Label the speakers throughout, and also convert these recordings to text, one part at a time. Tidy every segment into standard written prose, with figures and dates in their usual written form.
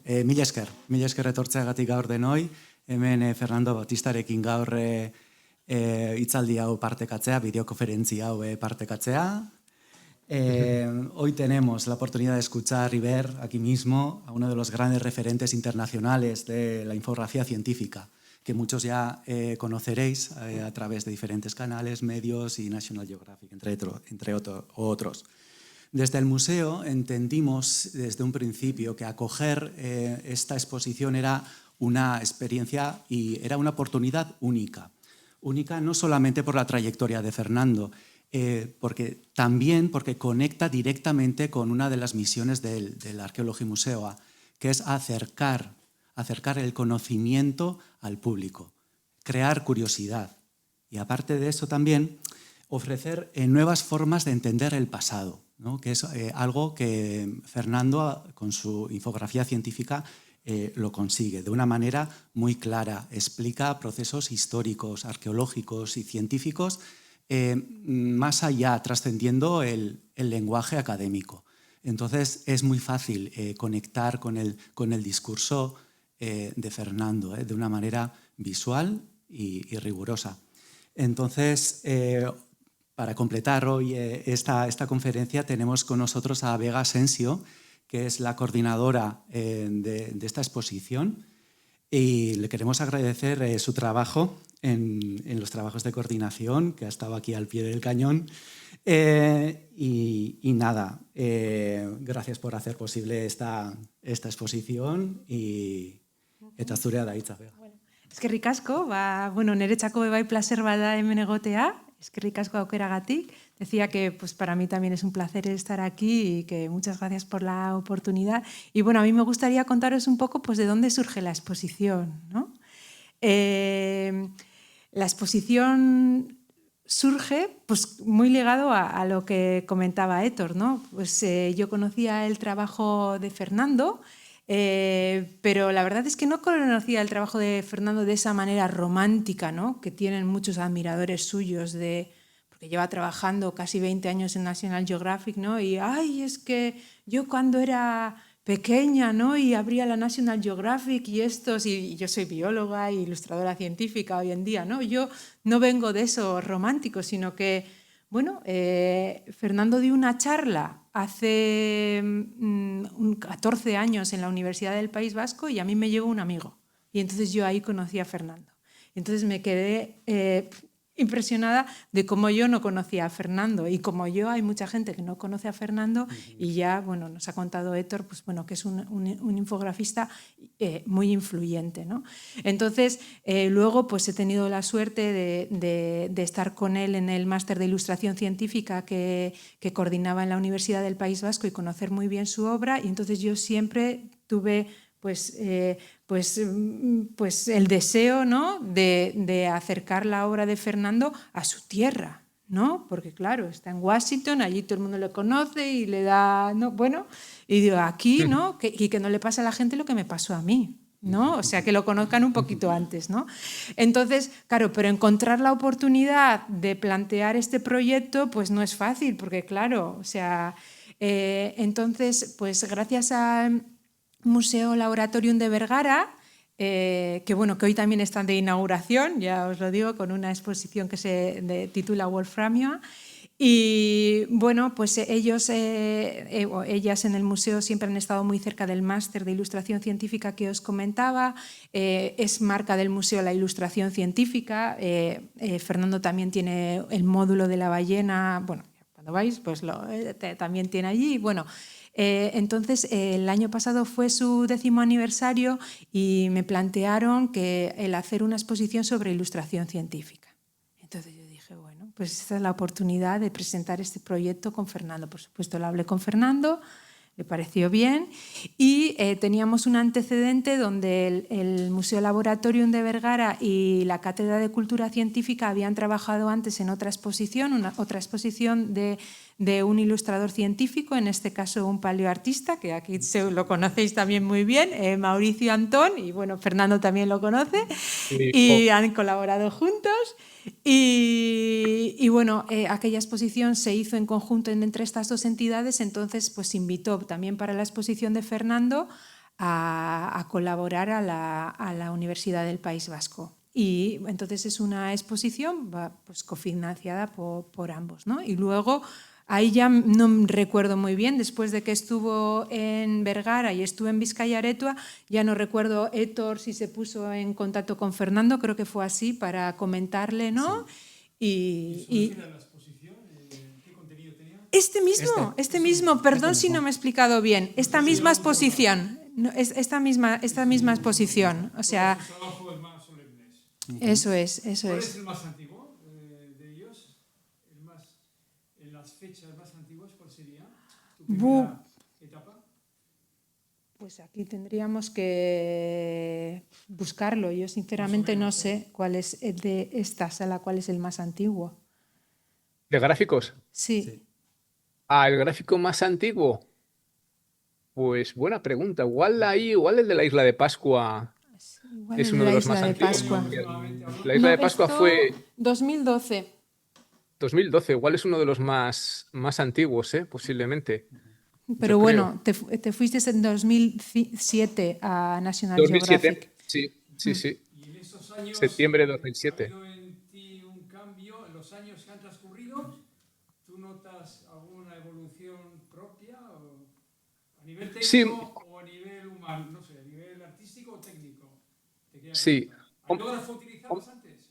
Speaker 1: mila esker etortzeagatik gaur denoi, hemen Fernando Bautistarekin gaur hitzaldi hau partekatzea, bideokonferentzia hau partekatzea. Hoy tenemos la oportunidad de escuchar y ver aquí mismo a uno de los grandes referentes internacionales de la infografía científica, que muchos ya conoceréis a través de diferentes canales, medios y National Geographic, entre otros. Desde el museo entendimos desde un principio que acoger esta exposición era una experiencia y era una oportunidad única. Única no solamente por la trayectoria de Fernando, también porque conecta directamente con una de las misiones del Arqueologia Museoa, que es acercar el conocimiento al público, crear curiosidad y aparte de eso también ofrecer nuevas formas de entender el pasado, ¿no? Que es algo que Fernando con su infografía científica lo consigue de una manera muy clara, explica procesos históricos, arqueológicos y científicos más allá, trascendiendo el lenguaje académico. Entonces es muy fácil conectar con el discurso de Fernando de una manera visual y rigurosa. Entonces, para completar hoy esta conferencia tenemos con nosotros a Vega Asensio, que es la coordinadora de esta exposición y le queremos agradecer su trabajo en los trabajos de coordinación, que ha estado aquí al pie del cañón. Y nada, gracias por hacer posible esta exposición eta zurea da hitza, Vega.
Speaker 2: Eskerrik asko, niretzako bai placer bada hemen egotea, eskerrik asko aukeragatik. Decía que para mí también es un placer estar aquí y que muchas gracias por la oportunidad. Y bueno, a mí me gustaría contaros un poco de dónde surge la exposición, ¿no? La exposición surge muy ligado a lo que comentaba Héctor, ¿no? Yo conocía el trabajo de Fernando, pero la verdad es que no conocía el trabajo de Fernando de esa manera romántica, ¿no? Que tienen muchos admiradores suyos, porque lleva trabajando casi 20 años en National Geographic, ¿no? Y es que yo cuando era pequeña, ¿no? Y abría la National Geographic y yo soy bióloga e ilustradora científica hoy en día, ¿no? Yo no vengo de eso romántico, sino que, Fernando dio una charla hace 14 años en la Universidad del País Vasco y a mí me llegó un amigo. Y entonces yo ahí conocí a Fernando. Entonces me quedé impresionada de cómo yo no conocía a Fernando y como yo hay mucha gente que no conoce a Fernando y ya, nos ha contado Héctor, que es un infografista muy influyente, ¿no? Entonces, luego he tenido la suerte de estar con él en el máster de ilustración científica que coordinaba en la Universidad del País Vasco y conocer muy bien su obra y entonces yo siempre tuve el deseo, ¿no? de acercar la obra de Fernando a su tierra, ¿no? Porque claro, está en Washington, allí todo el mundo le conoce y le da, ¿no? Y digo, aquí, ¿no? Y que no le pase a la gente lo que me pasó a mí, ¿no? O sea, que lo conozcan un poquito antes, ¿no? Entonces, claro, pero encontrar la oportunidad de plantear este proyecto, no es fácil, porque claro, o sea, entonces, gracias a Museo Laboratorium de Vergara, que hoy también están de inauguración, ya os lo digo, con una exposición que se titula Wolframia. Y ellas en el museo siempre han estado muy cerca del máster de ilustración científica que os comentaba. Es marca del museo la ilustración científica. Fernando también tiene el módulo de la ballena. Cuando vais, también tiene allí. Entonces, el año pasado fue su 10º aniversario y me plantearon que el hacer una exposición sobre ilustración científica. Entonces yo dije, esta es la oportunidad de presentar este proyecto con Fernando. Por supuesto, lo hablé con Fernando, le pareció bien y teníamos un antecedente donde el Museo Laboratorium de Vergara y la Cátedra de Cultura Científica habían trabajado antes en otra exposición, de un ilustrador científico, en este caso un paleoartista, que aquí lo conocéis también muy bien, Mauricio Antón, y Fernando también lo conoce, y han colaborado juntos. Y aquella exposición se hizo en conjunto entre estas dos entidades, entonces invitó también para la exposición de Fernando a a colaborar a la Universidad del País Vasco. Y entonces es una exposición pues, cofinanciada por ambos, ¿no? Y luego, ahí ya no recuerdo muy bien, después de que estuvo en Vergara y estuvo en Bizkaia Aretua, ya no recuerdo Héctor si se puso en contacto con Fernando, creo que fue así, para comentarle, ¿no?
Speaker 1: Sí.
Speaker 2: ¿Y la exposición? ¿Qué contenido tenía? Este mismo, perdón si no me he explicado bien, esta misma exposición, esta misma exposición, o sea... Eso es.
Speaker 3: ¿Cuál es el más antiguo de ellos? En las fechas más antiguas, ¿cuál sería tu primera etapa?
Speaker 2: Pues aquí tendríamos que buscarlo. Yo sinceramente no sé cuál es de esta sala, cuál es el más antiguo.
Speaker 4: ¿De gráficos?
Speaker 2: Sí.
Speaker 4: El gráfico más antiguo. Pues buena pregunta. Igual el de la Isla de Pascua
Speaker 2: Igual
Speaker 4: es
Speaker 2: el
Speaker 4: uno
Speaker 2: de
Speaker 4: de
Speaker 2: la
Speaker 4: los más
Speaker 2: Isla de
Speaker 4: antiguos.
Speaker 2: Pascua.
Speaker 4: La Isla de Pascua
Speaker 2: esto,
Speaker 4: fue
Speaker 2: 2012.
Speaker 4: 2012. Igual es uno de los más antiguos, posiblemente.
Speaker 2: Pero
Speaker 4: Yo
Speaker 2: bueno, te fuiste en 2007 a National
Speaker 4: 2007.
Speaker 2: Geographic.
Speaker 4: Sí.
Speaker 3: Y en estos años
Speaker 4: Septiembre de
Speaker 3: ha
Speaker 4: 2007.
Speaker 3: habido en ti un cambio en los años que han transcurrido. ¿Tú notas alguna evolución propia a nivel
Speaker 4: Sí,
Speaker 3: técnico o a nivel humano? No sé, a nivel artístico o técnico. Te quería
Speaker 4: sí.
Speaker 3: preguntar. ¿Al biógrafo utilizabas antes?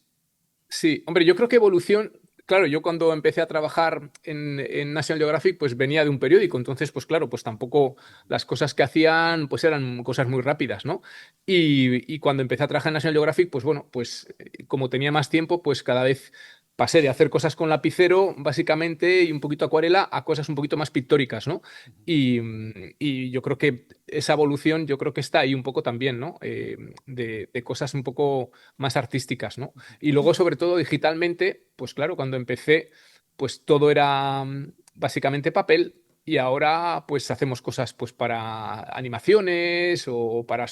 Speaker 4: Sí, hombre, yo creo que evolución, claro, yo cuando empecé a trabajar en National Geographic, pues venía de un periódico, entonces, pues claro, pues tampoco las cosas que hacían, pues eran cosas muy rápidas, ¿no? Y cuando empecé a trabajar en National Geographic, pues bueno, pues como tenía más tiempo, pues cada vez pasé de hacer cosas con lapicero, básicamente, y un poquito acuarela, a cosas un poquito más pictóricas, ¿no? Y yo creo que esa evolución, yo creo que está ahí un poco también, ¿no? De cosas un poco más artísticas, ¿no? Y luego, sobre todo, digitalmente, pues claro, cuando empecé, pues todo era básicamente papel y ahora pues hacemos cosas pues para animaciones o para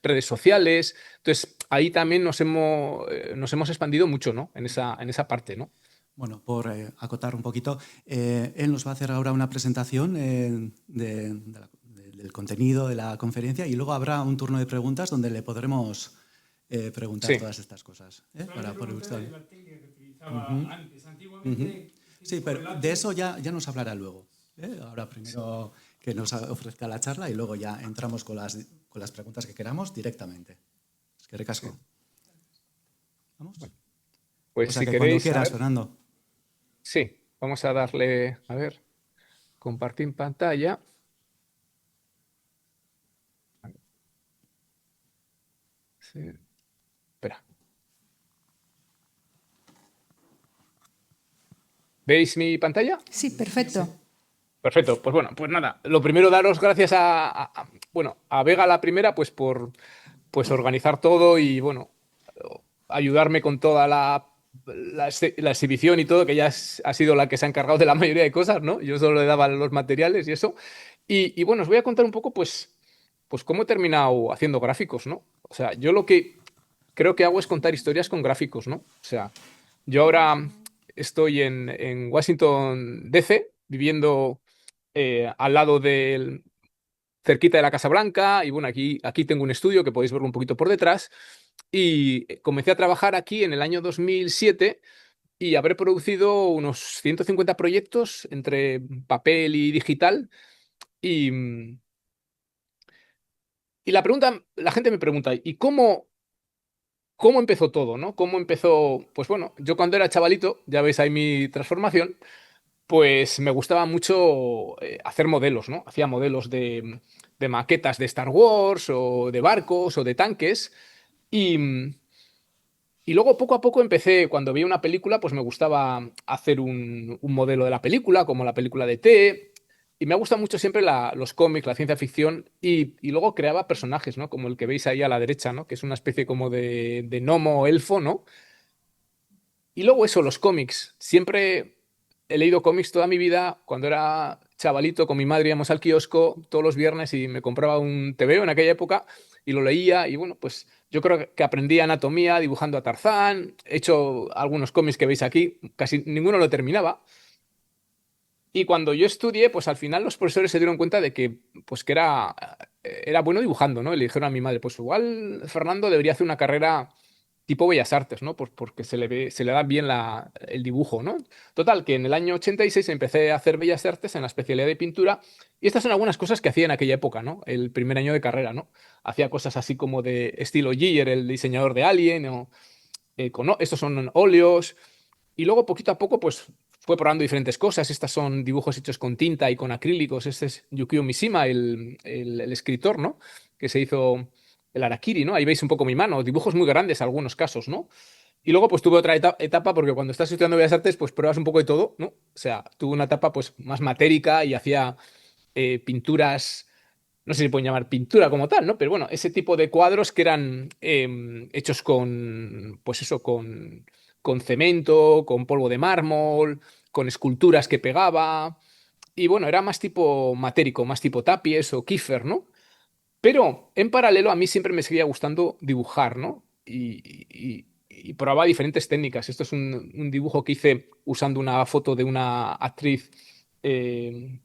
Speaker 4: redes sociales. Entonces, ahí también nos hemos expandido mucho, ¿no? En esa parte, ¿no?
Speaker 1: Bueno, por acotar un poquito, él nos va a hacer ahora una presentación del contenido de la conferencia y luego habrá un turno de preguntas donde le podremos preguntar todas estas cosas. Para por usted.
Speaker 3: La técnica que utilizaba antes, antiguamente.
Speaker 1: Sí, pero de eso ya nos hablará luego. Ahora primero que nos ofrezca la charla y luego ya entramos con las preguntas que queramos directamente. Es que recasco. ¿Vamos?
Speaker 4: Pues
Speaker 1: o sea
Speaker 4: si
Speaker 1: que
Speaker 4: queréis,
Speaker 1: cuando quieras, Fernando.
Speaker 4: Sí, vamos a darle, a ver, compartir pantalla. Sí. Espera. ¿Veis mi pantalla?
Speaker 2: Sí, perfecto.
Speaker 4: Perfecto, pues bueno, pues nada, lo primero daros gracias a Vega la primera, pues por pues organizar todo y bueno, ayudarme con toda la exhibición y todo, que ha sido la que se ha encargado de la mayoría de cosas, ¿no? Yo solo le daba los materiales y eso. Y bueno, os voy a contar un poco, pues cómo he terminado haciendo gráficos, ¿no? O sea, yo lo que creo que hago es contar historias con gráficos, ¿no? O sea, yo ahora estoy en Washington, D.C., viviendo al lado cerquita de la Casa Blanca, y bueno, aquí tengo un estudio que podéis verlo un poquito por detrás, y comencé a trabajar aquí en el año 2007 y habré producido unos 150 proyectos entre papel y digital, y, y la gente me pregunta, ¿y cómo empezó todo, ¿no? ¿Cómo empezó? Pues bueno, yo cuando era chavalito, ya veis ahí mi transformación, pues me gustaba mucho hacer modelos, ¿no? Hacía modelos de maquetas de Star Wars o de barcos o de tanques. Y, y luego poco a poco empecé, cuando veía una película, pues me gustaba hacer un modelo de la película, como la película de T. Y me ha gustado mucho siempre los cómics, la ciencia ficción, y luego creaba personajes, ¿no? Como el que veis ahí a la derecha, ¿no? Que es una especie como de gnomo o elfo, ¿no? Y luego eso, los cómics. Siempre he leído cómics toda mi vida. Cuando era chavalito, con mi madre íbamos al kiosco todos los viernes y me compraba un TVO en aquella época y lo leía. Y bueno, pues yo creo que aprendí anatomía dibujando a Tarzán. He hecho algunos cómics que veis aquí. Casi ninguno lo terminaba. Y cuando yo estudié, pues al final los profesores se dieron cuenta de que, pues que era bueno dibujando, ¿no? Y le dijeron a mi madre, pues igual Fernando debería hacer una carrera tipo Bellas Artes, ¿no? Pues porque se le da bien el dibujo, ¿no? Total, que en el año 86 empecé a hacer Bellas Artes en la especialidad de pintura y estas son algunas cosas que hacía en aquella época, ¿no? El primer año de carrera, ¿no? Hacía cosas así como de estilo Giger, el diseñador de Alien, o estos son óleos. Y luego, poquito a poco, pues fue probando diferentes cosas. Estas son dibujos hechos con tinta y con acrílicos. Este es Yukio Mishima, el escritor, ¿no? Que se hizo el Harakiri, ¿no? Ahí veis un poco mi mano. Dibujos muy grandes, algunos casos, ¿no? Y luego, pues tuve otra etapa, porque cuando estás estudiando Bellas Artes, pues pruebas un poco de todo, ¿no? O sea, tuve una etapa, pues, más matérica y hacía pinturas, no sé si pueden llamar pintura como tal, ¿no? Pero bueno, ese tipo de cuadros que eran hechos con, pues eso, con cemento, con polvo de mármol, con esculturas que pegaba. Y bueno, era más tipo matérico, más tipo tapies o Kiefer, ¿no? Pero en paralelo a mí siempre me seguía gustando dibujar, ¿no? Y probaba diferentes técnicas. Esto es un dibujo que hice usando una foto de una actriz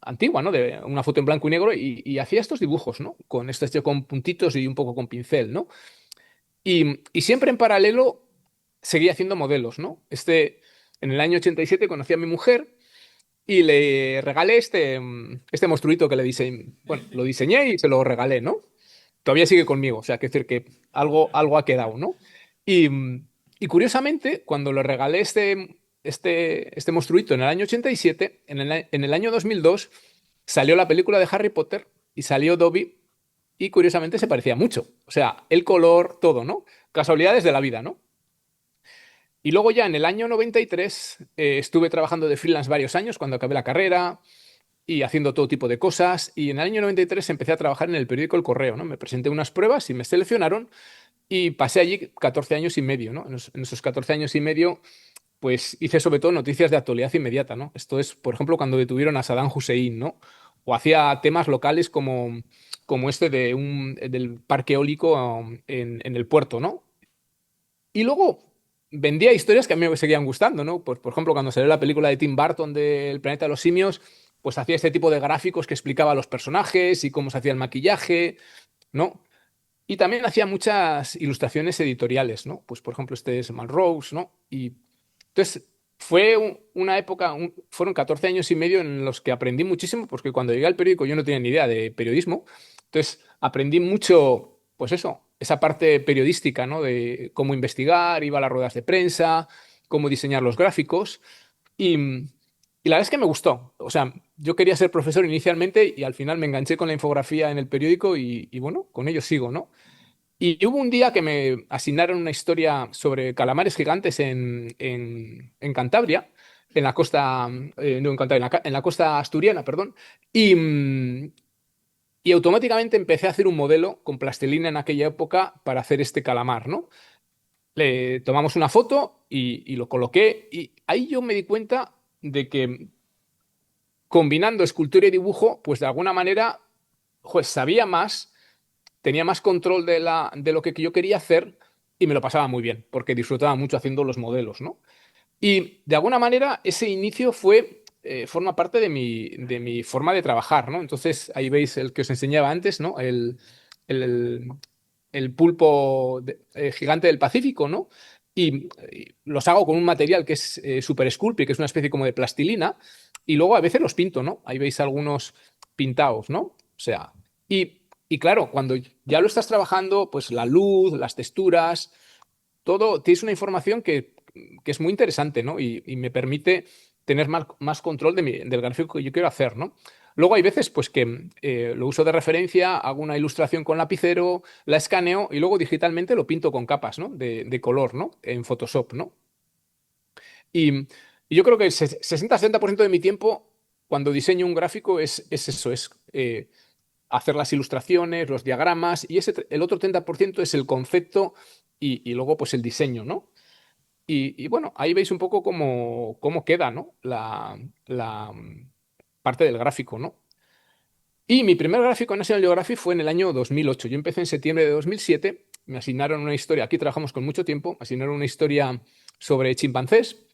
Speaker 4: antigua, ¿no? De una foto en blanco y negro y hacía estos dibujos, ¿no? Con este hecho con puntitos y un poco con pincel, ¿no? Y siempre en paralelo seguía haciendo modelos, ¿no? En el año 87 conocí a mi mujer y le regalé este monstruito que bueno, lo diseñé y se lo regalé, ¿no? Todavía sigue conmigo, o sea, que decir que algo ha quedado, ¿no? Y, y curiosamente, cuando le regalé este monstruito en el año 87, en el año 2002 salió la película de Harry Potter y salió Dobby y curiosamente se parecía mucho. O sea, el color, todo, ¿no? Casualidades de la vida, ¿no? Y luego ya en el año 93 estuve trabajando de freelance varios años cuando acabé la carrera y haciendo todo tipo de cosas. Y en el año 93 empecé a trabajar en el periódico El Correo, ¿no? Me presenté unas pruebas y me seleccionaron y pasé allí 14 años y medio, ¿no? En esos 14 años y medio, pues hice sobre todo noticias de actualidad inmediata, ¿no? Esto es, por ejemplo, cuando detuvieron a Saddam Hussein, ¿no? O hacía temas locales como este del parque eólico en el puerto, ¿no? Y luego vendía historias que a mí me seguían gustando, ¿no? Pues, por ejemplo, cuando salió la película de Tim Burton de El planeta de los simios, pues hacía este tipo de gráficos que explicaba a los personajes y cómo se hacía el maquillaje, ¿no? Y también hacía muchas ilustraciones editoriales, ¿no? Pues, por ejemplo, este es Melrose, ¿no? Y entonces fue una época, fueron 14 años y medio en los que aprendí muchísimo, porque cuando llegué al periódico yo no tenía ni idea de periodismo. Entonces aprendí mucho, pues eso, esa parte periodística, ¿no? De cómo investigar, iba a las ruedas de prensa, cómo diseñar los gráficos. Y, y la verdad es que me gustó. O sea, yo quería ser profesor inicialmente y al final me enganché con la infografía en el periódico y bueno, con ello sigo, ¿no? Y hubo un día que me asignaron una historia sobre calamares gigantes en Cantabria, en la costa, no en Cantabria, en la costa asturiana, perdón, y, y automáticamente empecé a hacer un modelo con plastilina en aquella época para hacer este calamar, ¿no? Le tomamos una foto y lo coloqué y ahí yo me di cuenta de que combinando escultura y dibujo, pues de alguna manera, pues sabía más, tenía más control de lo que yo quería hacer y me lo pasaba muy bien, porque disfrutaba mucho haciendo los modelos, ¿no? Y de alguna manera ese inicio forma parte de mi forma de trabajar, ¿no? Entonces ahí veis el que os enseñaba antes, ¿no? El, el pulpo gigante del Pacífico, ¿no? Y los hago con un material que es Super Sculpey, que es una especie como de plastilina, y luego a veces los pinto, ¿no? Ahí veis algunos pintados, ¿no? O sea, y claro, cuando ya lo estás trabajando, pues la luz, las texturas, todo, tienes una información que es muy interesante, ¿no? Y me permite tener más control del gráfico que yo quiero hacer, ¿no? Luego hay veces pues que lo uso de referencia, hago una ilustración con lapicero, la escaneo y luego digitalmente lo pinto con capas, ¿no? De color, ¿no? En Photoshop, ¿no? Y yo creo que el 60-70% de mi tiempo cuando diseño un gráfico es eso, es hacer las ilustraciones, los diagramas y el otro 30% es el concepto y luego pues el diseño, ¿no? Y bueno, ahí veis un poco cómo queda, ¿no? La parte del gráfico, ¿no? Y mi primer gráfico en National Geographic fue en el año 2008. Yo empecé en septiembre de 2007, me asignaron una historia, aquí trabajamos con mucho tiempo, me asignaron una historia sobre chimpancés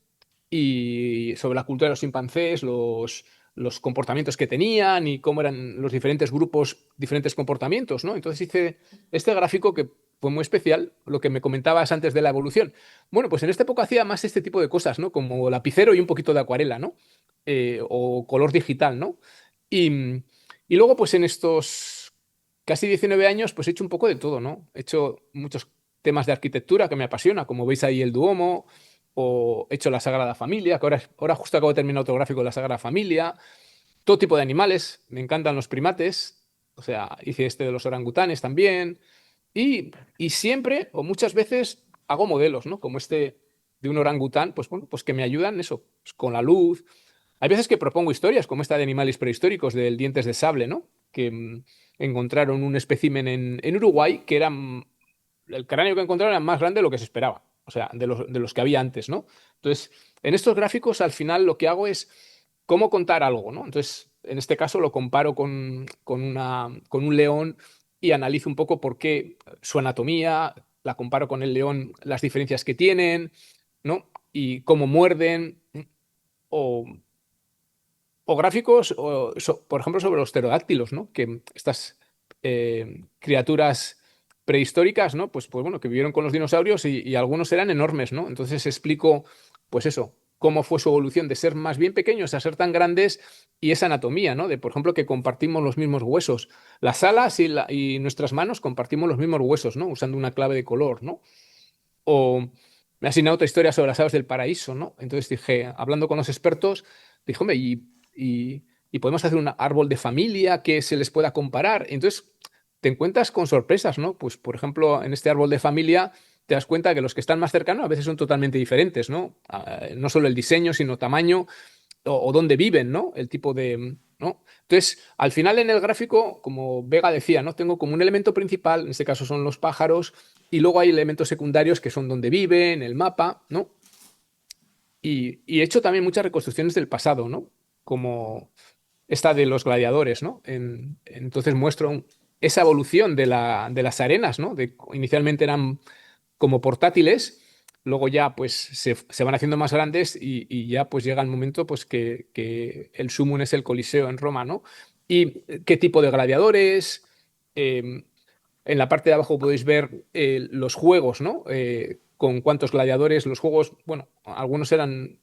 Speaker 4: y sobre la cultura de los chimpancés, los comportamientos que tenían y cómo eran los diferentes grupos, diferentes comportamientos, ¿no? Entonces hice este gráfico que fue muy especial, lo que me comentabas antes de la evolución. Bueno, pues en esta época hacía más este tipo de cosas, ¿no? Como lapicero y un poquito de acuarela, ¿no? O color digital, ¿no? Y, y luego, pues en estos casi 19 años, pues he hecho un poco de todo, ¿no? He hecho muchos temas de arquitectura que me apasiona, como veis ahí el Duomo, o he hecho la Sagrada Familia, que ahora justo acabo de terminar otro gráfico de la Sagrada Familia, todo tipo de animales, me encantan los primates, o sea, hice este de los orangutanes también, y siempre, o muchas veces, hago modelos, ¿no? Como este de un orangután, pues bueno, pues que me ayudan eso, pues con la luz. Hay veces que propongo historias, como esta de animales prehistóricos del dientes de sable, ¿no? Que encontraron un espécimen en Uruguay que era, el cráneo que encontraron era más grande de lo que se esperaba, o sea, de los que había antes, ¿no? Entonces, en estos gráficos, al final, lo que hago es cómo contar algo, ¿no? Entonces, en este caso lo comparo con un león y analizo un poco por qué su anatomía, la comparo con el león, las diferencias que tienen, ¿no? Y cómo muerden, o, o gráficos, por ejemplo, sobre los pterodáctilos, ¿no? Que estas criaturas prehistóricas, ¿no? Pues bueno, que vivieron con los dinosaurios y algunos eran enormes, ¿no? Entonces explico, pues eso, cómo fue su evolución de ser más bien pequeños a ser tan grandes y esa anatomía, ¿no? De, por ejemplo, que compartimos los mismos huesos. Las alas y nuestras manos compartimos los mismos huesos, ¿no? Usando una clave de color, ¿no? O me ha asignado otra historia sobre las aves del paraíso, ¿no? Entonces dije, hablando con los expertos, dije, hombre, y podemos hacer un árbol de familia que se les pueda comparar. Entonces te encuentras con sorpresas, ¿no? Pues, por ejemplo, en este árbol de familia te das cuenta que los que están más cercanos a veces son totalmente diferentes, ¿no? No solo el diseño, sino tamaño o dónde viven, ¿no? El tipo de, ¿no? Entonces, al final en el gráfico, como Vega decía, ¿no? Tengo como un elemento principal, en este caso son los pájaros, y luego hay elementos secundarios que son donde viven, el mapa, ¿no? Y he hecho también muchas reconstrucciones del pasado, ¿no? Como esta de los gladiadores, ¿no? Entonces muestro esa evolución de las arenas, ¿no? Inicialmente eran como portátiles, luego ya pues se van haciendo más grandes y ya pues llega el momento pues que el sumum es el Coliseo en Roma, ¿no? Y qué tipo de gladiadores. En la parte de abajo podéis ver los juegos, ¿no? Con cuántos gladiadores, los juegos, bueno, algunos eran,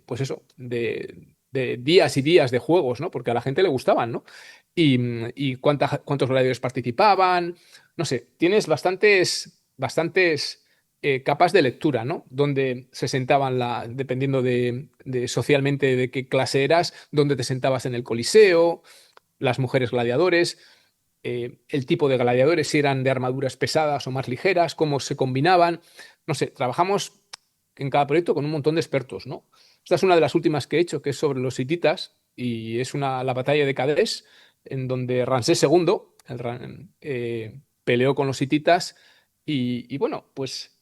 Speaker 4: pues eso, de días y días de juegos, ¿no? Porque a la gente le gustaban, ¿no? Y cuántos gladiadores participaban, no sé, tienes bastantes capas de lectura, ¿no? Donde se sentaban, dependiendo de socialmente de qué clase eras, donde te sentabas en el Coliseo, las mujeres gladiadores, el tipo de gladiadores, si eran de armaduras pesadas o más ligeras, cómo se combinaban. No sé, trabajamos en cada proyecto con un montón de expertos, ¿no? Esta es una de las últimas que he hecho, que es sobre los hititas, y es la batalla de Cadés, en donde Ramsés II peleó con los hititas, y bueno, pues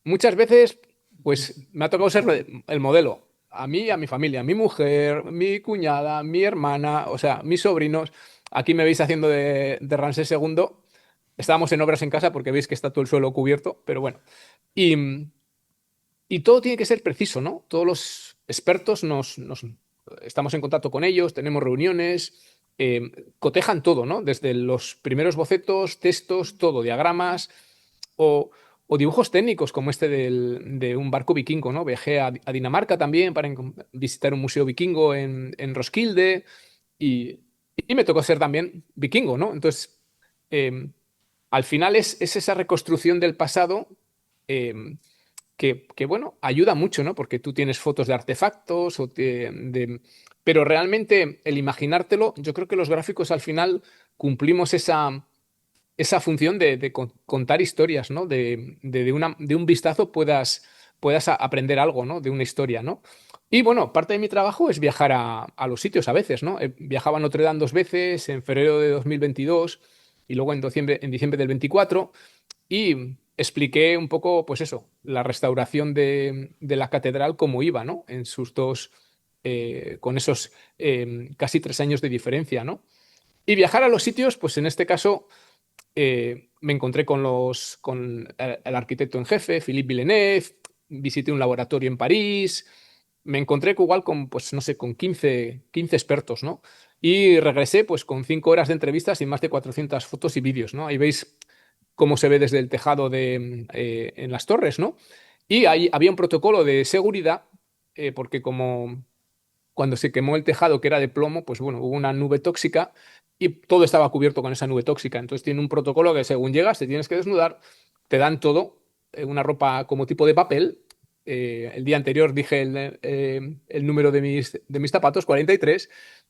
Speaker 4: muchas veces pues me ha tocado ser el modelo. A mí, a mi familia, mi mujer, mi cuñada, mi hermana, o sea, mis sobrinos. Aquí me veis haciendo de Ramsés II. Estábamos en obras en casa porque veis que está todo el suelo cubierto, pero bueno. Y, y todo tiene que ser preciso, ¿no? Todos los expertos estamos en contacto con ellos, tenemos reuniones, cotejan todo, ¿no? Desde los primeros bocetos, textos, todo, diagramas o, o dibujos técnicos como este de un barco vikingo, ¿no? Viajé a Dinamarca también para visitar un museo vikingo en Roskilde y me tocó ser también vikingo, ¿no? Entonces, eh, al final es esa reconstrucción del pasado, eh, bueno, ayuda mucho, ¿no? Porque tú tienes fotos de artefactos, pero realmente el imaginártelo, yo creo que los gráficos al final cumplimos esa función de contar historias, ¿no? De un vistazo puedas aprender algo, ¿no? De una historia, ¿no? Y bueno, parte de mi trabajo es viajar a los sitios a veces, ¿no? Viajaba a Notre Dame 2 veces, en febrero de 2022 y luego en diciembre del 24, y expliqué un poco, pues eso, la restauración de la catedral, cómo iba, ¿no? En sus con esos casi 3 años de diferencia, ¿no? Y viajar a los sitios, pues en este caso me encontré con el arquitecto en jefe, Philippe Villeneuve, visité un laboratorio en París, me encontré igual con, pues no sé, con 15 expertos, ¿no? Y regresé pues con 5 horas de entrevistas y más de 400 fotos y vídeos, ¿no? Ahí veis cómo se ve desde el tejado en las torres, ¿no? Y ahí había un protocolo de seguridad, porque como cuando se quemó el tejado que era de plomo, pues bueno, hubo una nube tóxica y todo estaba cubierto con esa nube tóxica. Entonces tiene un protocolo que según llegas te tienes que desnudar, te dan todo, una ropa como tipo de papel. El día anterior dije el número de mis zapatos, 43,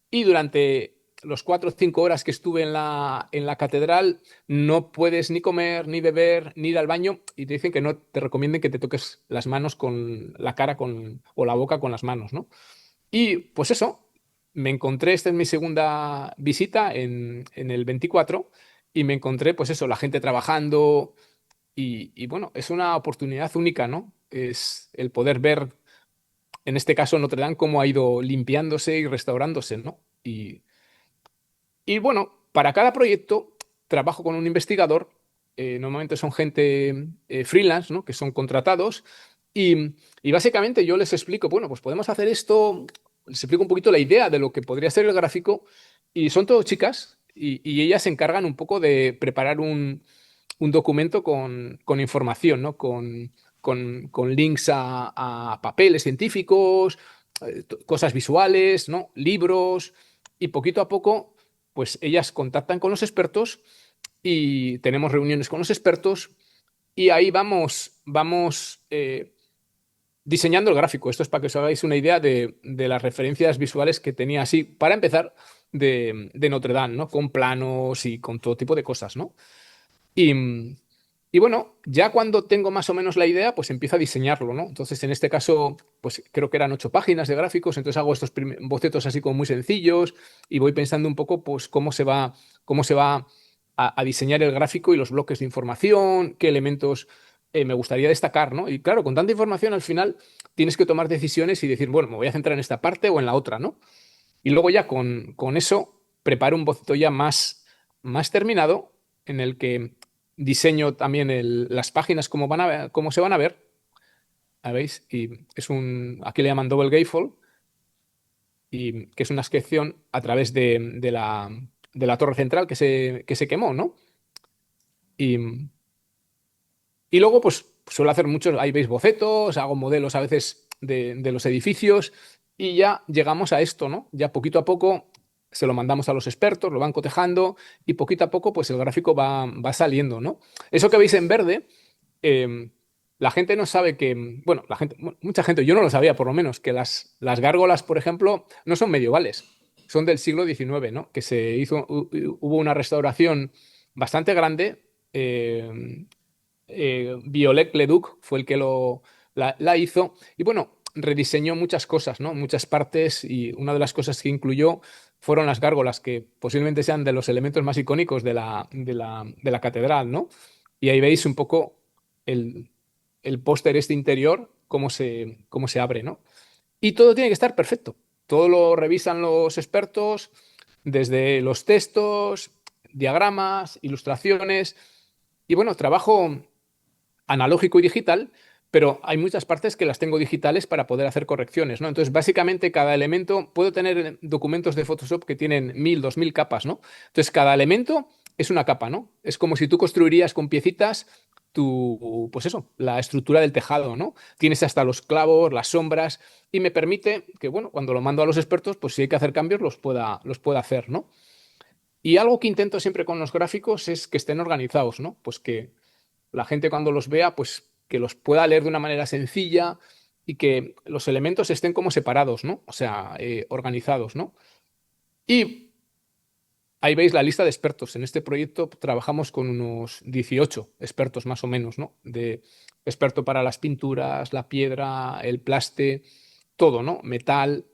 Speaker 4: y durante los 4 o 5 horas que estuve en la catedral no puedes ni comer, ni beber, ni ir al baño, y te dicen que no te recomienden que te toques las manos con la cara o la boca con las manos, ¿no? Y pues eso, me encontré, esta es mi segunda visita en el 24, y me encontré pues eso, la gente trabajando, y bueno, es una oportunidad única, ¿no? Es el poder ver, en este caso Notre Dame, cómo ha ido limpiándose y restaurándose, ¿no? Y bueno, para cada proyecto trabajo con un investigador, normalmente son gente freelance, ¿no? Que son contratados, y básicamente yo les explico, bueno, pues podemos hacer esto, les explico un poquito la idea de lo que podría ser el gráfico, y son todo chicas, y ellas se encargan un poco de preparar un documento con información, ¿no? Con links a papeles científicos, cosas visuales, ¿no? Libros, y poquito a poco pues ellas contactan con los expertos y tenemos reuniones con los expertos, y ahí vamos diseñando el gráfico. Esto es para que os hagáis una idea de las referencias visuales que tenía así, para empezar, de Notre Dame, ¿no? Con planos y con todo tipo de cosas, ¿no? Y bueno, ya cuando tengo más o menos la idea, pues empiezo a diseñarlo, ¿no? Entonces, en este caso, pues creo que eran 8 páginas de gráficos, entonces hago estos bocetos así como muy sencillos, y voy pensando un poco, pues, cómo se va a diseñar el gráfico y los bloques de información, qué elementos me gustaría destacar, ¿no? Y claro, con tanta información al final tienes que tomar decisiones y decir, bueno, me voy a centrar en esta parte o en la otra, ¿no? Y luego ya con eso preparo un boceto ya más terminado, en el que diseño también las páginas cómo se van a ver. ¿Veis? Y aquí le llaman double gatefold, y que es una sección a través de la torre central que se quemó, ¿no? Y, y luego, pues suelo hacer muchos, ahí veis bocetos, hago modelos a veces de los edificios, y ya llegamos a esto, ¿no? Ya poquito a poco se lo mandamos a los expertos, lo van cotejando, y poquito a poco pues el gráfico va saliendo, ¿no? Eso que veis en verde, eh, la gente no sabe que, bueno, mucha gente, yo no lo sabía por lo menos, que las gárgolas, por ejemplo, no son medievales, son del siglo XIX, ¿no? Que hubo una restauración bastante grande. Viollet-le-Duc fue el que la hizo, y bueno, rediseñó muchas cosas, ¿no? Muchas partes, y una de las cosas que incluyó fueron las gárgolas, que posiblemente sean de los elementos más icónicos de la catedral, ¿no? Y ahí veis un poco el, el póster este interior, cómo se abre, ¿no? Y todo tiene que estar perfecto. Todo lo revisan los expertos, desde los textos, diagramas, ilustraciones. Y bueno, trabajo analógico y digital, pero hay muchas partes que las tengo digitales para poder hacer correcciones, ¿no? Entonces, básicamente, cada elemento, puedo tener documentos de Photoshop que tienen 1000, 2000 capas, ¿no? Entonces, cada elemento es una capa, ¿no? Es como si tú construirías con piecitas pues eso, la estructura del tejado, ¿no? Tienes hasta los clavos, las sombras, y me permite que, bueno, cuando lo mando a los expertos, pues si hay que hacer cambios, los pueda hacer, ¿no? Y algo que intento siempre con los gráficos es que estén organizados, ¿no? Pues que la gente, cuando los vea, pues que los pueda leer de una manera sencilla, y que los elementos estén como separados, ¿no? O sea, organizados, ¿no? Y ahí veis la lista de expertos. En este proyecto trabajamos con unos 18 expertos más o menos, ¿no? De experto para las pinturas, la piedra, el plaste, todo, ¿no? Metal.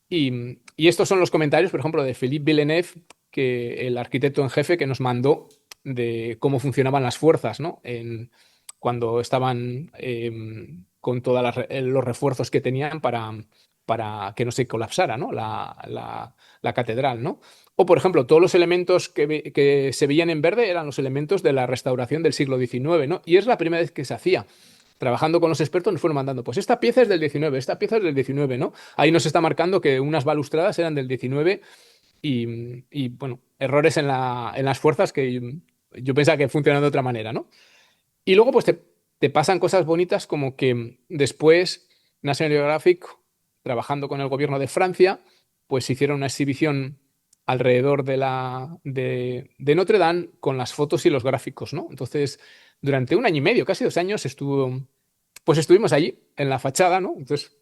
Speaker 4: Y estos son los comentarios, por ejemplo, de Philippe Villeneuve, que el arquitecto en jefe, que nos mandó de cómo funcionaban las fuerzas, ¿no? Cuando estaban con todos los refuerzos que tenían para que no se colapsara, ¿no? La catedral, ¿no? O, por ejemplo, todos los elementos que se veían en verde eran los elementos de la restauración del siglo XIX, ¿no? Y es la primera vez que se hacía. trabajando con los expertos, nos fueron mandando, pues esta pieza es del 19, esta pieza es del 19, ¿no? Ahí nos está marcando que unas balustradas eran del 19 y bueno, errores en las fuerzas que yo pensaba que funcionaban de otra manera, ¿no? Y luego pues te pasan cosas bonitas como que después National Geographic, trabajando con el gobierno de Francia, pues hicieron una exhibición alrededor de Notre Dame con las fotos y los gráficos, ¿no? Entonces, durante 1 año y medio, casi 2 años, pues estuvimos allí, en la fachada, ¿no? Entonces,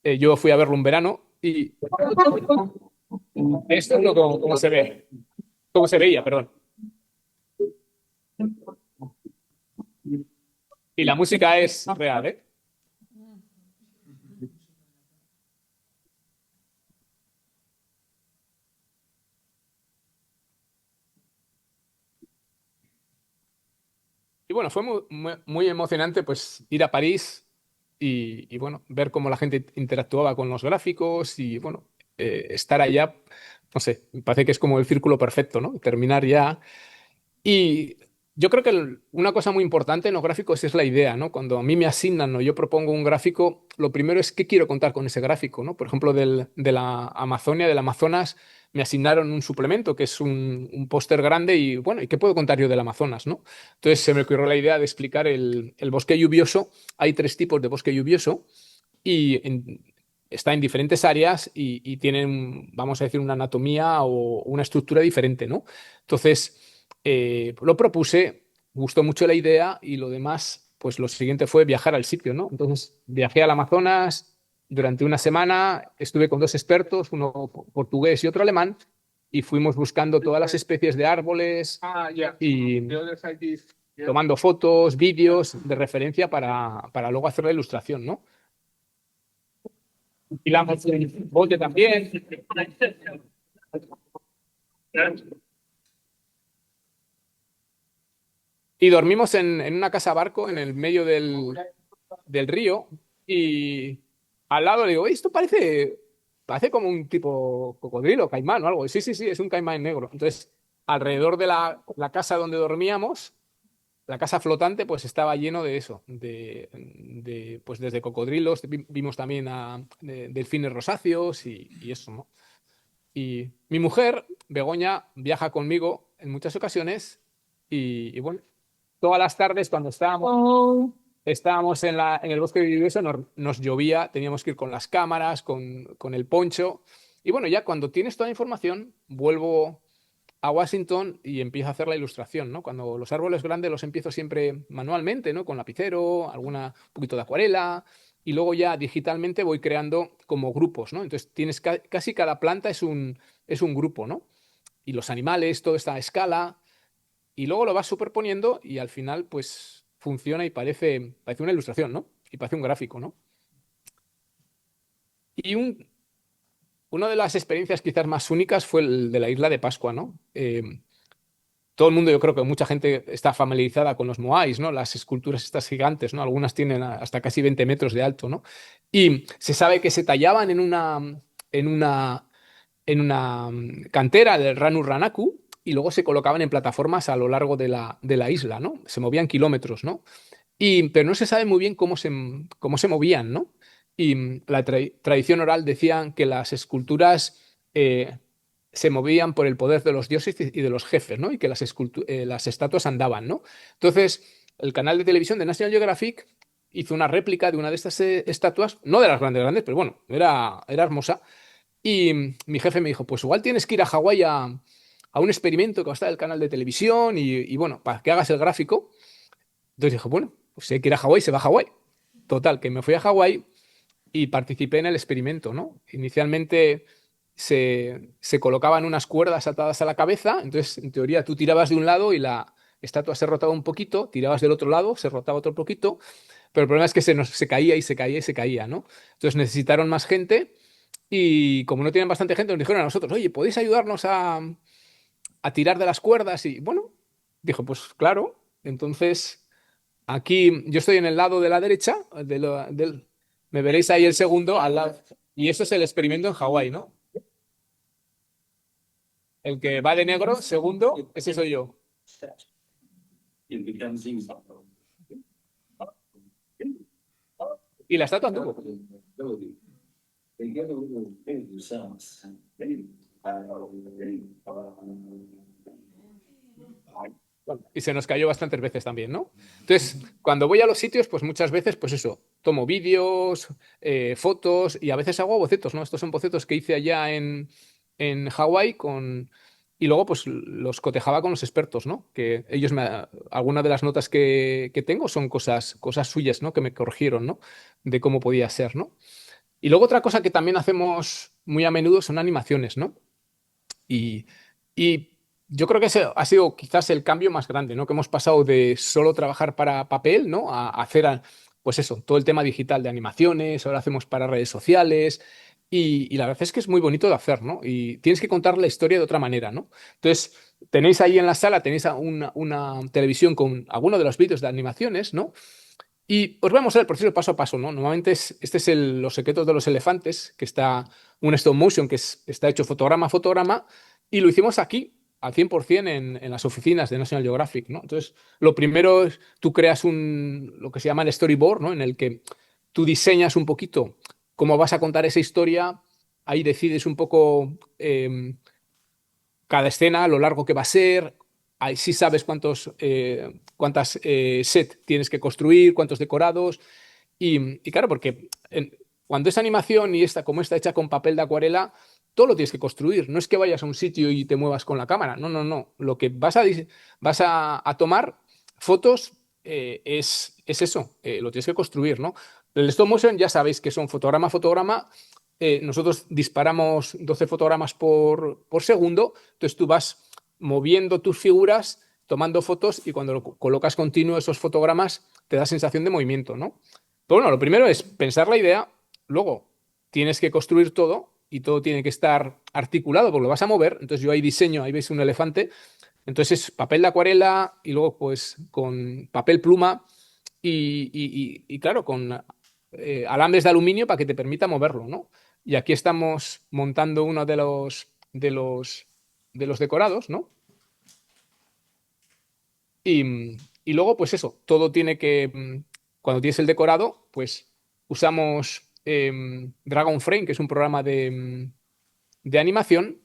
Speaker 4: yo fui a verlo un verano y esto es como se ve, como se veía, perdón. Y la música es real, ¿eh? Y bueno, fue muy emocionante pues ir a París y, bueno, ver cómo la gente interactuaba con los gráficos y bueno, estar allá, no sé, me parece que es como el círculo perfecto, ¿no? Terminar ya. Y yo creo que una cosa muy importante en los gráficos es la idea, ¿no? Cuando a mí me asignan o yo propongo un gráfico, lo primero es qué quiero contar con ese gráfico, ¿no? Por ejemplo, de la Amazonia, del Amazonas, me asignaron un suplemento que es un póster grande y bueno, ¿y qué puedo contar yo del Amazonas, ¿no? Entonces se me ocurrió la idea de explicar el bosque lluvioso. Hay 3 tipos de bosque lluvioso y está en diferentes áreas y tienen, vamos a decir, una anatomía o una estructura diferente, ¿no? Entonces, lo propuse, gustó mucho la idea y lo demás, pues lo siguiente fue viajar al sitio, ¿no? Entonces, viajé al Amazonas durante una semana, estuve con 2 expertos, uno portugués y otro alemán, y fuimos buscando todas las especies de árboles y tomando fotos, vídeos de referencia para luego hacer la ilustración, ¿no? Y la bote también. Y dormimos en una casa barco en el medio del río y al lado le digo, "Oye, esto parece como un tipo cocodrilo, caimán o algo". Sí, sí, sí, es un caimán negro. Entonces, alrededor de la casa donde dormíamos, la casa flotante, pues estaba lleno de eso, pues desde cocodrilos, vimos también a delfines rosáceos y eso, ¿no? Y mi mujer, Begoña, viaja conmigo en muchas ocasiones y bueno, todas las tardes cuando estábamos en el bosque lluvioso, nos llovía, teníamos que ir con las cámaras, con el poncho. Y bueno, ya cuando tienes toda la información, vuelvo a Washington y empiezo a hacer la ilustración, ¿no? Cuando los árboles grandes los empiezo siempre manualmente, ¿no? Con lapicero, un poquito de acuarela, y luego ya digitalmente voy creando como grupos, ¿no? Entonces tienes casi cada planta es un grupo, ¿no? Y los animales, todo está a escala, y luego lo vas superponiendo y al final, pues funciona y parece una ilustración, ¿no? Y parece un gráfico, ¿no? Y una de las experiencias quizás más únicas fue el de la isla de Pascua, ¿no? Todo el mundo, yo creo que mucha gente está familiarizada con los moais, ¿no? Las esculturas estas gigantes, ¿no? Algunas tienen hasta casi 20 metros de alto, ¿no? Y se sabe que se tallaban en una, en una cantera del Ranu Ranaku y luego se colocaban en plataformas a lo largo de la isla, ¿no? Se movían kilómetros, ¿no? Pero no se sabe muy bien cómo se movían, ¿no? Y la tradición oral decía que las esculturas se movían por el poder de los dioses y de los jefes, ¿no? Y que las estatuas andaban, ¿no? Entonces, el canal de televisión de National Geographic hizo una réplica de una de estas estatuas, no de las grandes, grandes, pero bueno, era hermosa. Y mi jefe me dijo, pues igual tienes que ir a Hawái a un experimento que va a estar en el canal de televisión y bueno, para que hagas el gráfico. Entonces dije, bueno, pues si hay que ir a Hawái, se va a Hawái. Total, que me fui a Hawái y participé en el experimento, ¿no? Inicialmente se colocaban unas cuerdas atadas a la cabeza, entonces en teoría tú tirabas de un lado y la estatua se rotaba un poquito, tirabas del otro lado, se rotaba otro poquito, pero el problema es que se caía y se caía y se caía, ¿no? Entonces necesitaron más gente y como no tienen bastante gente, nos dijeron a nosotros, oye, ¿podéis ayudarnos a tirar de las cuerdas? Y bueno, dijo, pues claro, entonces... Aquí yo estoy en el lado de la derecha, me veréis ahí el segundo al lado. Y eso es el experimento en Hawái, ¿no? El que va de negro, segundo, ese soy yo. Y la estatua anduvo. Bueno, y se nos cayó bastantes veces también, ¿no? Entonces, cuando voy a los sitios, pues muchas veces, pues eso, tomo vídeos, fotos y a veces hago bocetos, ¿no? Estos son bocetos que hice allá en Hawái y luego pues los cotejaba con los expertos, ¿no? Que ellos algunas de las notas que tengo son cosas suyas, ¿no? Que me corrigieron, ¿no? De cómo podía ser, ¿no? Y luego otra cosa que también hacemos muy a menudo son animaciones, ¿no? Y, y yo creo que ese ha sido quizás el cambio más grande, ¿no? Que hemos pasado de solo trabajar para papel, ¿no? A hacer, pues eso, todo el tema digital de animaciones, ahora hacemos para redes sociales y la verdad es que es muy bonito de hacer, ¿no? Y tienes que contar la historia de otra manera, ¿no? Entonces, tenéis ahí en la sala, tenéis una televisión con algunos de los vídeos de animaciones, ¿no? Y os vamos a ver el proceso paso a paso, ¿no? Normalmente este es Los secretos de los elefantes, que está un stop motion que está hecho fotograma a fotograma, y lo hicimos aquí, al 100% en las oficinas de National Geographic, ¿no? Entonces, lo primero es, tú creas lo que se llama el storyboard, ¿no? En el que tú diseñas un poquito cómo vas a contar esa historia, ahí decides un poco cada escena, lo largo que va a ser, ahí sí sabes cuántas set tienes que construir, cuántos decorados. Y claro, porque cuando es animación y como está hecha con papel de acuarela, todo lo tienes que construir. No es que vayas a un sitio y te muevas con la cámara. No, no, no. Lo que vas a tomar fotos es eso. Lo tienes que construir, ¿no? El stop motion ya sabéis que son fotograma a fotograma. Nosotros disparamos 12 fotogramas por segundo. Entonces tú vas moviendo tus figuras, tomando fotos y cuando lo colocas continuo esos fotogramas te da sensación de movimiento, ¿no? Pero bueno, lo primero es pensar la idea, luego tienes que construir todo y todo tiene que estar articulado porque lo vas a mover. Entonces yo ahí diseño, ahí veis un elefante, entonces es papel de acuarela y luego pues con papel pluma y claro, con alambres de aluminio para que te permita moverlo, ¿no? Y aquí estamos montando uno de los decorados, ¿no? Y luego, pues eso, todo tiene que, cuando tienes el decorado, pues usamos Dragon Frame, que es un programa de animación,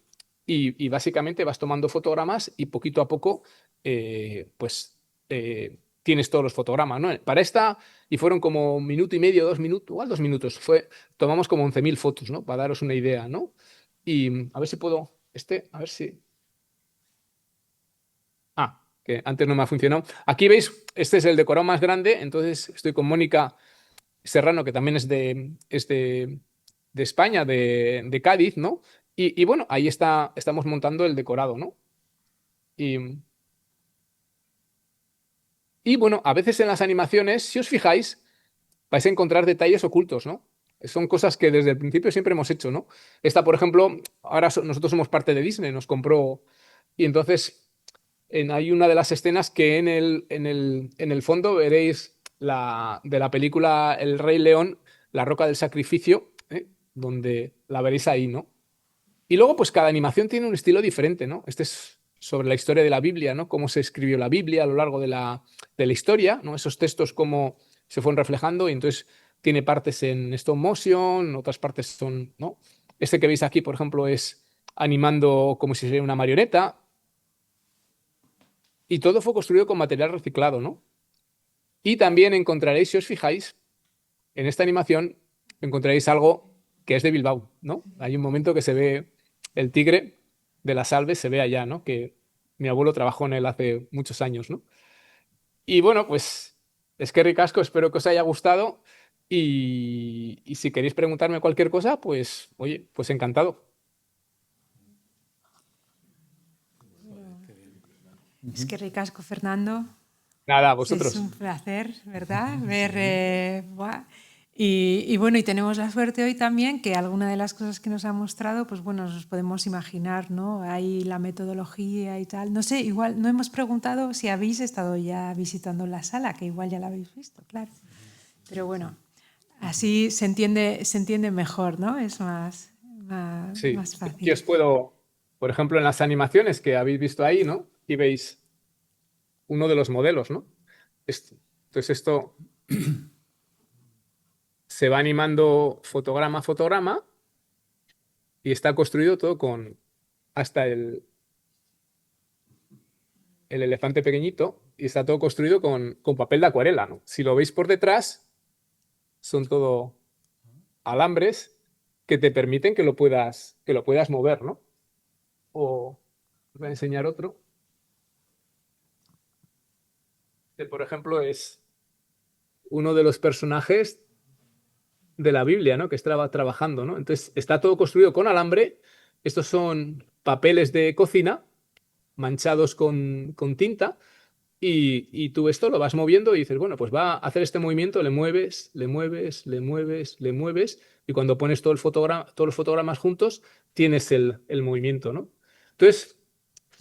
Speaker 4: y básicamente vas tomando fotogramas y poquito a poco, pues tienes todos los fotogramas, ¿no? Para esta, y fueron como 1 minuto y medio, 2 minutos, igual 2 minutos, tomamos como 11.000 fotos, ¿no? Para daros una idea, ¿no? Y a ver si puedo, a ver si... que antes no me ha funcionado. Aquí veis, este es el decorado más grande, entonces estoy con Mónica Serrano, que también es de España, de Cádiz, ¿no? Y bueno, ahí estamos montando el decorado, ¿no? Y, y bueno, a veces en las animaciones, si os fijáis, vais a encontrar detalles ocultos, ¿no? Son cosas que desde el principio siempre hemos hecho, ¿no? Esta, por ejemplo, ahora nosotros somos parte de Disney, nos compró, y entonces hay una de las escenas que en el fondo veréis de la película El Rey León, La Roca del Sacrificio, donde la veréis ahí, ¿no? Y luego, pues cada animación tiene un estilo diferente, ¿no? Este es sobre la historia de la Biblia, ¿no? Cómo se escribió la Biblia a lo largo de la historia, ¿no? Esos textos cómo se fueron reflejando y entonces tiene partes en stop motion, otras partes son, ¿no? Este que veis aquí, por ejemplo, es animando como si fuera una marioneta y todo fue construido con material reciclado, ¿no? Y también encontraréis, si os fijáis, en esta animación encontraréis algo que es de Bilbao, ¿no? Hay un momento que se ve el tigre de la Salve, se ve allá, ¿no? Que mi abuelo trabajó en él hace muchos años, ¿no? Y bueno, pues es que ricasco, espero que os haya gustado y si queréis preguntarme cualquier cosa, pues oye, pues encantado.
Speaker 2: Es que ricasco, Fernando.
Speaker 4: Nada, a
Speaker 2: Es
Speaker 4: vosotros.
Speaker 2: un placer, ¿verdad? Ver, buah. Y bueno, y tenemos la suerte hoy también que alguna de las cosas que nos ha mostrado, pues bueno, nos podemos imaginar, ¿no? Hay la metodología y tal. No sé, igual no hemos preguntado si habéis estado ya visitando la sala, que igual ya la habéis visto, claro. Pero bueno, así se entiende mejor, ¿no? Es más
Speaker 4: Sí,
Speaker 2: fácil.
Speaker 4: aquí os puedo, por ejemplo, en las animaciones que habéis visto ahí, ¿no? Y veis uno de los modelos, ¿no? Entonces esto se va animando fotograma a fotograma y está construido todo con hasta el elefante pequeñito y está todo construido con papel de acuarela, ¿no? Si lo veis por detrás, son todo alambres que te permiten que lo puedas mover, ¿no? O os voy a enseñar otro. Este, por ejemplo, es uno de los personajes de la Biblia, ¿no? Que estaba trabajando, ¿no? Entonces, está todo construido con alambre. Estos son papeles de cocina manchados con tinta y tú esto lo vas moviendo y dices, bueno, pues va a hacer este movimiento, le mueves, le mueves, le mueves, le mueves y cuando pones todo todos los fotogramas juntos tienes el movimiento, ¿no? Entonces,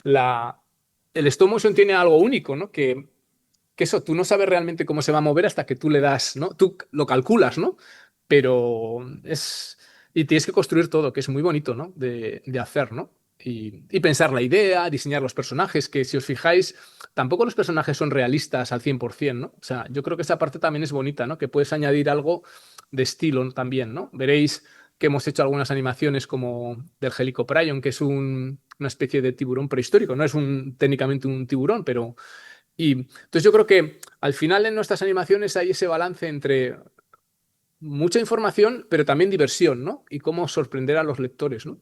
Speaker 4: el stop motion tiene algo único, ¿no? Que eso, tú no sabes realmente cómo se va a mover hasta que tú le das, ¿no? Tú lo calculas, ¿no? Pero es... Y tienes que construir todo, que es muy bonito, ¿no? De hacer, ¿no? Y pensar la idea, diseñar los personajes, que si os fijáis, tampoco los personajes son realistas al 100%, ¿no? O sea, yo creo que esa parte también es bonita, ¿no? Que puedes añadir algo de estilo, ¿no? También, ¿no? Veréis que hemos hecho algunas animaciones como del Helicoprion, que es una especie de tiburón prehistórico, no es técnicamente un tiburón, pero... Y entonces yo creo que al final en nuestras animaciones hay ese balance entre mucha información, pero también diversión, ¿no? Y cómo sorprender a los lectores, ¿no?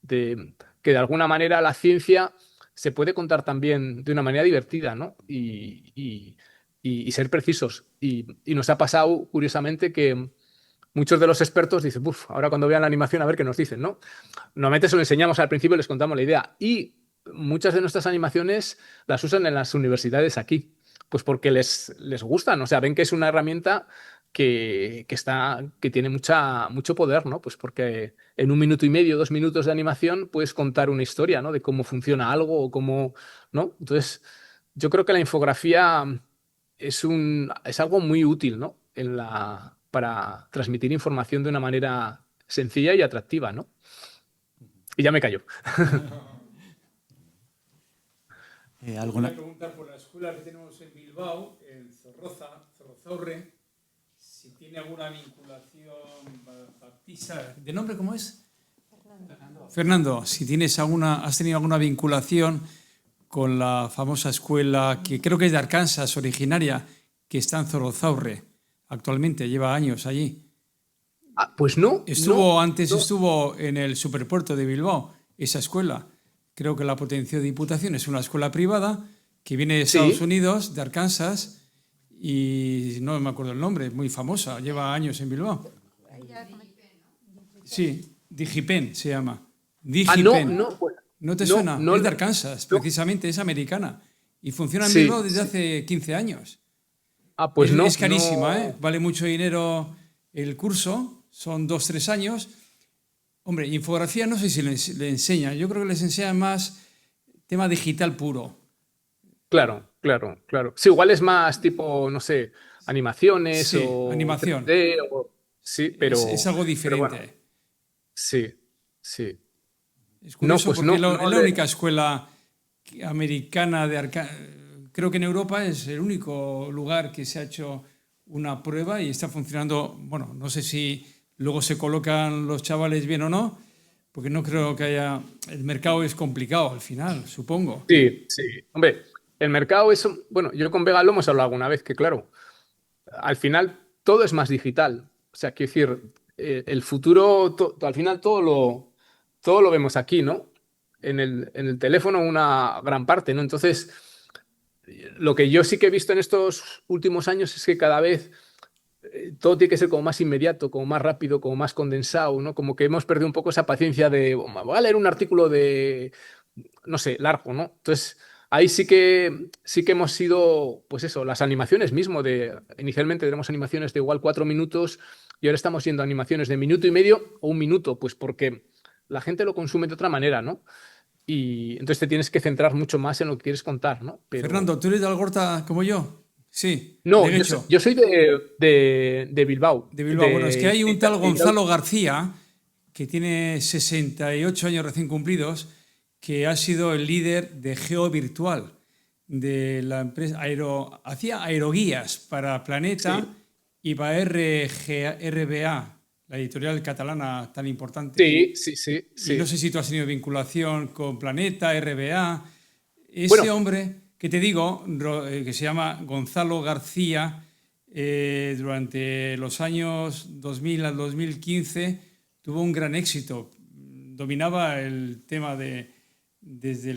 Speaker 4: Que de alguna manera la ciencia se puede contar también de una manera divertida, ¿no? Y ser precisos. Y nos ha pasado, curiosamente, que muchos de los expertos dicen, uff, ahora cuando vean la animación a ver qué nos dicen, ¿no? Normalmente se lo enseñamos al principio y les contamos la idea. Y muchas de nuestras animaciones las usan en las universidades aquí, pues porque les gustan, o sea, ven que es una herramienta que tiene mucho poder, ¿no? Pues porque en 1 minuto y medio, 2 minutos de animación puedes contar una historia, ¿no? De cómo funciona algo o cómo, ¿no? Entonces, yo creo que la infografía es algo muy útil, ¿no? Para transmitir información de una manera sencilla y atractiva, ¿no? Y ya me callo.
Speaker 3: Voy
Speaker 1: ¿Alguna?
Speaker 3: a preguntar por la escuela que tenemos en Bilbao, el Zorrozaurre, si tiene alguna vinculación baptista. ¿De nombre cómo es? Fernando, si has tenido alguna vinculación con la famosa escuela que creo que es de Arkansas, originaria, que está en Zorrozaurre. Actualmente lleva años allí.
Speaker 4: Ah, pues no.
Speaker 1: Estuvo en el superpuerto de Bilbao, esa escuela. Creo que la potenció Diputación, es una escuela privada que viene de Estados Unidos, de Arkansas, y no me acuerdo el nombre, muy famosa, lleva años en Bilbao. Sí, Digipen se llama. Digipen. ¿No te suena? Es de Arkansas, precisamente, es americana. Y funciona en Bilbao desde hace 15 años.
Speaker 4: Ah, pues
Speaker 1: es carísima, ¿eh? Vale mucho dinero el curso, son 2-3 años. Hombre, infografía no sé si le enseñan. Yo creo que les enseñan más tema digital puro.
Speaker 4: Claro. Sí, igual es más tipo, no sé, animaciones
Speaker 1: sí,
Speaker 4: o
Speaker 1: animación.
Speaker 4: 3D sí, pero...
Speaker 1: Es algo diferente.
Speaker 4: Bueno, sí.
Speaker 1: Es curioso porque es la única escuela americana de Arkansas. Creo que en Europa es el único lugar que se ha hecho una prueba y está funcionando. Bueno, no sé si luego se colocan los chavales bien o no, porque no creo que haya... El mercado es complicado al final, supongo.
Speaker 4: Sí. Hombre, el mercado es... Bueno, yo con Vega lo hemos hablado alguna vez, que claro, al final todo es más digital. O sea, quiero decir, el futuro, al final todo lo vemos aquí, ¿no? En el teléfono una gran parte, ¿no? Entonces, lo que yo sí que he visto en estos últimos años es que cada vez todo tiene que ser como más inmediato, como más rápido, como más condensado, ¿no? Como que hemos perdido un poco esa paciencia de, voy a leer un artículo de, no sé, largo, ¿no? Entonces, ahí sí que hemos sido, pues eso, las animaciones mismo, inicialmente tenemos animaciones de igual 4 minutos y ahora estamos yendo a animaciones de 1 minuto y medio o 1 minuto, pues porque la gente lo consume de otra manera, ¿no? Y entonces te tienes que centrar mucho más en lo que quieres contar, ¿no?
Speaker 1: Fernando, ¿tú eres de Algorta como yo? Sí.
Speaker 4: No, yo soy de Bilbao.
Speaker 1: De Bilbao. Bueno, es que hay un tal Gonzalo García, que tiene 68 años recién cumplidos, que ha sido el líder de Geo Virtual, de la empresa hacía aeroguías para Planeta
Speaker 3: y para RBA, la editorial catalana tan importante.
Speaker 4: Sí, sí, sí.
Speaker 3: Y no sé si tú has tenido vinculación con Planeta, RBA. Ese
Speaker 4: Bueno.
Speaker 3: hombre que te digo, que se llama Gonzalo García, durante los años 2000 al 2015 tuvo un gran éxito. Dominaba el tema desde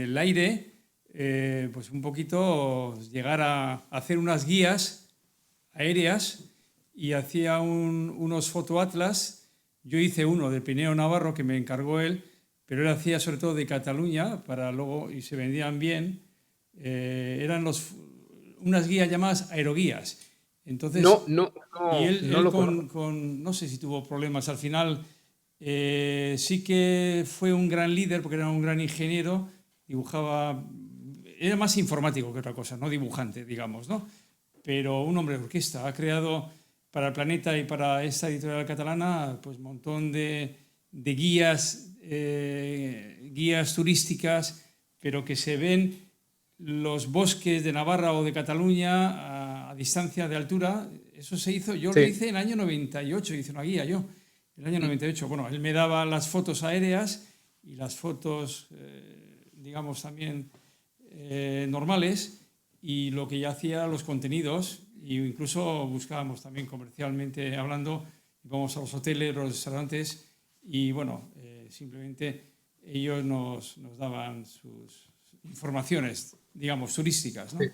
Speaker 3: el aire, pues un poquito llegar a hacer unas guías aéreas y hacía unos fotoatlas. Yo hice uno del Pirineo Navarro que me encargó él, pero él hacía sobre todo de Cataluña para luego, y se vendían bien. Eran unas guías llamadas aeroguías. Entonces, y él no sé si tuvo problemas. Al final sí que fue un gran líder porque era un gran ingeniero, dibujaba, era más informático que otra cosa, no dibujante, digamos, ¿no? Pero un hombre de orquesta. Ha creado para el Planeta y para esta editorial catalana pues un montón de guías, guías turísticas, pero que se ven los bosques de Navarra o de Cataluña a distancia de altura. Eso se hizo, yo lo hice en el año 98, hice una guía yo, en el año 98. Bueno, él me daba las fotos aéreas y las fotos, digamos, también normales, y lo que ya hacía los contenidos, e incluso buscábamos también comercialmente hablando, íbamos a los hoteles, los restaurantes, y bueno, simplemente ellos nos daban sus informaciones, digamos, turísticas, ¿no?
Speaker 4: Sí.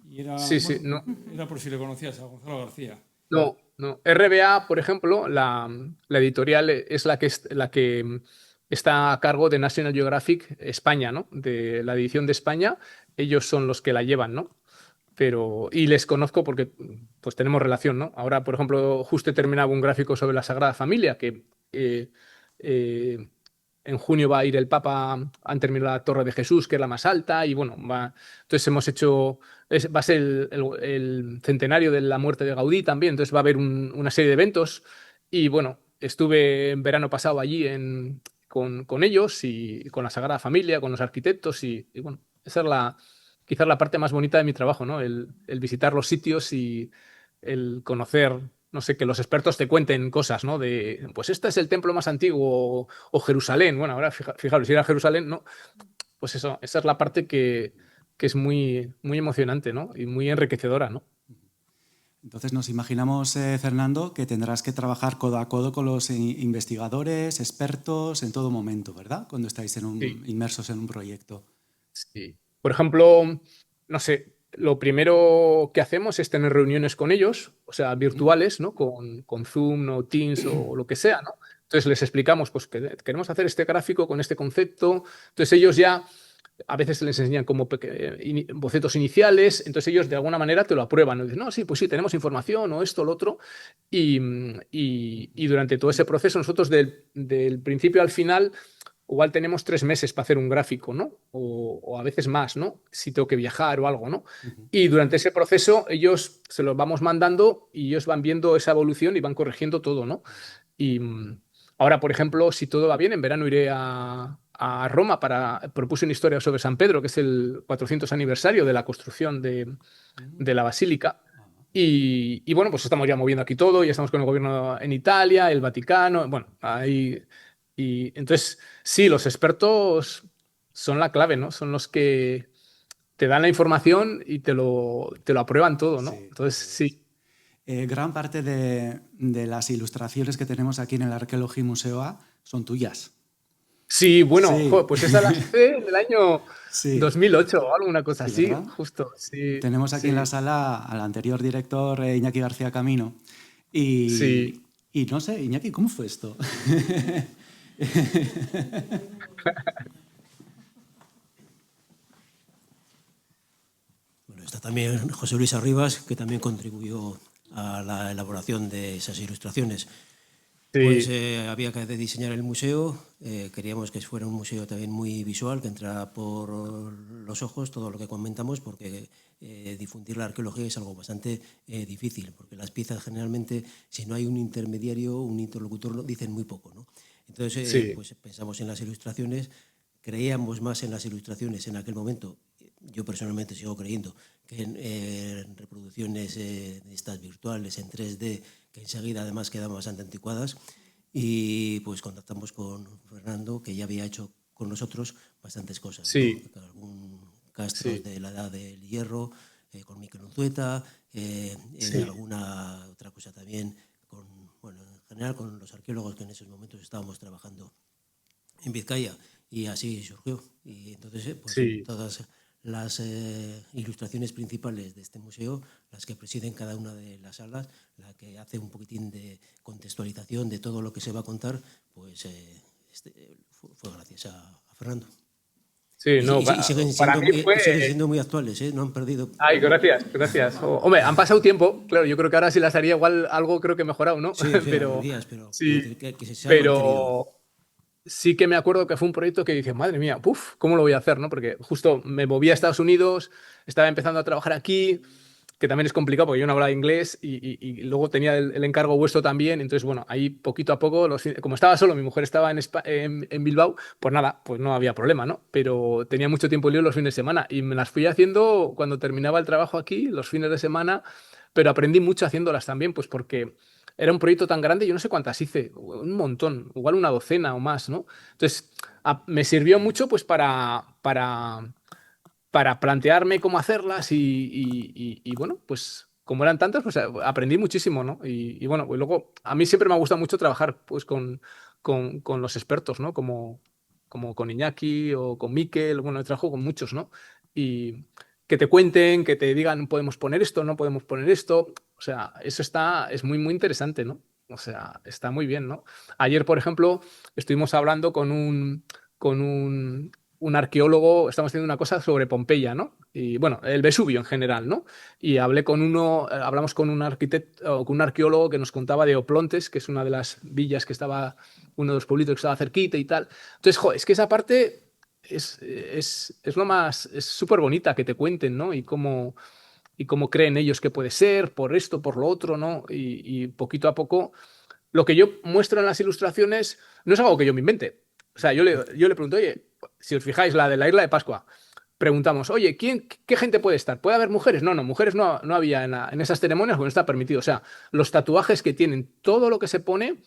Speaker 3: Y era,
Speaker 4: Sí,
Speaker 3: bueno, era por si le conocías a Gonzalo García.
Speaker 4: No. RBA, por ejemplo, la editorial es la que está a cargo de National Geographic España, ¿no? De la edición de España. Ellos son los que la llevan, ¿no? Y les conozco porque pues tenemos relación, ¿no? Ahora, por ejemplo, justo he terminado un gráfico sobre la Sagrada Familia, que en junio va a ir el Papa, han terminado la Torre de Jesús, que es la más alta, y bueno, entonces hemos hecho, va a ser el centenario de la muerte de Gaudí también, entonces va a haber una serie de eventos, y bueno, estuve en verano pasado allí con ellos y con la Sagrada Familia, con los arquitectos, y bueno, esa es quizás la parte más bonita de mi trabajo, ¿no? El visitar los sitios y el conocer, no sé, que los expertos te cuenten cosas, ¿no? Pues este es el templo más antiguo, o Jerusalén. Bueno, ahora fijaros, si era Jerusalén, ¿no? Pues eso, esa es la parte que es muy, muy emocionante, ¿no? Y muy enriquecedora, ¿no?
Speaker 1: Entonces nos imaginamos, Fernando, que tendrás que trabajar codo a codo con los investigadores, expertos, en todo momento, ¿verdad? Cuando estáis inmersos en un proyecto.
Speaker 4: Sí. Por ejemplo, no sé, lo primero que hacemos es tener reuniones con ellos, o sea, virtuales, ¿no? Con Zoom o Teams o lo que sea, ¿no? Entonces les explicamos, pues, que queremos hacer este gráfico con este concepto. Entonces ellos ya, a veces les enseñan como bocetos iniciales, entonces ellos de alguna manera te lo aprueban, ¿no? Dicen, no, sí, pues sí, tenemos información o esto, lo otro. Y durante todo ese proceso, nosotros del principio al final, igual tenemos 3 meses para hacer un gráfico, ¿no? O a veces más, ¿no? Si tengo que viajar o algo, ¿no? Y durante ese proceso ellos se los vamos mandando y ellos van viendo esa evolución y van corrigiendo todo, ¿no? Y ahora, por ejemplo, si todo va bien, en verano iré a Roma propuse una historia sobre San Pedro, que es el 400 aniversario de la construcción de la basílica. Y bueno, pues estamos ya moviendo aquí todo, ya estamos con el gobierno en Italia, el Vaticano, bueno, ahí. Y entonces, sí, los expertos son la clave, ¿no? Son los que te dan la información y te lo aprueban todo, ¿no?
Speaker 1: Sí,
Speaker 4: Entonces, sí.
Speaker 1: Gran parte de las ilustraciones que tenemos aquí en el Arqueología Museoa son tuyas.
Speaker 4: Sí, bueno,
Speaker 1: Sí.
Speaker 4: joder, pues esa la hice en el año
Speaker 1: Sí.
Speaker 4: 2008 o alguna cosa
Speaker 1: Sí,
Speaker 4: así,
Speaker 1: ¿verdad?
Speaker 4: justo. Sí,
Speaker 1: Tenemos aquí en la sala al anterior director Iñaki García Camino y no sé, Iñaki, ¿cómo fue esto?
Speaker 5: Bueno, está también José Luis Arribas, que también contribuyó a la elaboración de esas ilustraciones.
Speaker 4: Sí.
Speaker 5: Pues había que diseñar el museo, queríamos que fuera un museo también muy visual, que entrara por los ojos todo lo que comentamos, porque difundir la arqueología es algo bastante difícil, porque las piezas generalmente, si no hay un intermediario, un interlocutor, dicen muy poco, ¿no? Entonces, pues pensamos en las ilustraciones, creíamos más en las ilustraciones en aquel momento, yo personalmente sigo creyendo que en reproducciones de estas virtuales en 3D, que enseguida además quedan bastante anticuadas, y pues contactamos con Fernando, que ya había hecho con nosotros bastantes cosas.
Speaker 4: Sí.
Speaker 5: ¿No? Algún Castros
Speaker 4: Sí.
Speaker 5: de la Edad del Hierro, con Miquel Unzueta,
Speaker 4: Sí.
Speaker 5: alguna otra cosa también, bueno, en general con los arqueólogos que en esos momentos estábamos trabajando en Vizcaya, y así surgió. Y entonces, pues
Speaker 4: Sí.
Speaker 5: todas las ilustraciones principales de este museo, las que presiden cada una de las salas, la que hace un poquitín de contextualización de todo lo que se va a contar, pues fue gracias a Fernando.
Speaker 4: Sí, no,
Speaker 5: Y siguen
Speaker 4: para mí fue...
Speaker 5: siguen siendo muy actuales, ¿eh? No han perdido.
Speaker 4: Ay, gracias, gracias. Hombre, han pasado tiempo, claro, yo creo que ahora sí las haría igual algo creo que mejorado, ¿no?
Speaker 5: Sí,
Speaker 4: pero
Speaker 5: días, pero
Speaker 4: sí,
Speaker 5: que se ha mantenido.
Speaker 4: pero sí que me acuerdo que fue un proyecto que dije, madre mía, puf, ¿cómo lo voy a hacer, no? Porque justo me moví a Estados Unidos, estaba empezando a trabajar aquí, que también es complicado porque yo no hablaba inglés y luego tenía el encargo vuestro también. Entonces, bueno, ahí poquito a poco, como estaba solo, mi mujer estaba en Bilbao, pues nada, pues no había problema, ¿no? Pero tenía mucho tiempo libre los fines de semana y me las fui haciendo cuando terminaba el trabajo aquí, los fines de semana, pero aprendí mucho haciéndolas también, pues porque era un proyecto tan grande, yo no sé cuántas hice, un montón, igual una docena o más, ¿no? Entonces, me sirvió mucho pues para plantearme cómo hacerlas y, bueno, pues como eran tantas, pues aprendí muchísimo, ¿no? Y bueno, pues luego a mí siempre me ha gustado mucho trabajar pues con los expertos, ¿no? Como con Iñaki o con Miquel, bueno, he trabajado con muchos, ¿no? Y que te cuenten, que te digan, podemos poner esto, no podemos poner esto, o sea, eso es muy, muy interesante, ¿no? O sea, está muy bien, ¿no? Ayer, por ejemplo, estuvimos hablando con un arqueólogo, estamos haciendo una cosa sobre Pompeya, ¿no? Y bueno, el Vesubio en general, ¿no? Y hablamos con un arquitecto o con un arqueólogo que nos contaba de Oplontes, que es una de las villas que estaba, uno de los pueblitos que estaba cerquita y tal. Entonces, jo, es que esa parte es lo más, es súper bonita que te cuenten, ¿no? Y cómo creen ellos que puede ser, por esto, por lo otro, ¿no? Y poquito a poco, lo que yo muestro en las ilustraciones no es algo que yo me invente. O sea, yo le pregunto, oye, si os fijáis, la de la isla de Pascua, preguntamos, oye, qué gente puede estar? ¿Puede haber mujeres? No, mujeres no había en esas ceremonias, porque no está permitido. O sea, los tatuajes que tienen, todo lo que se pone,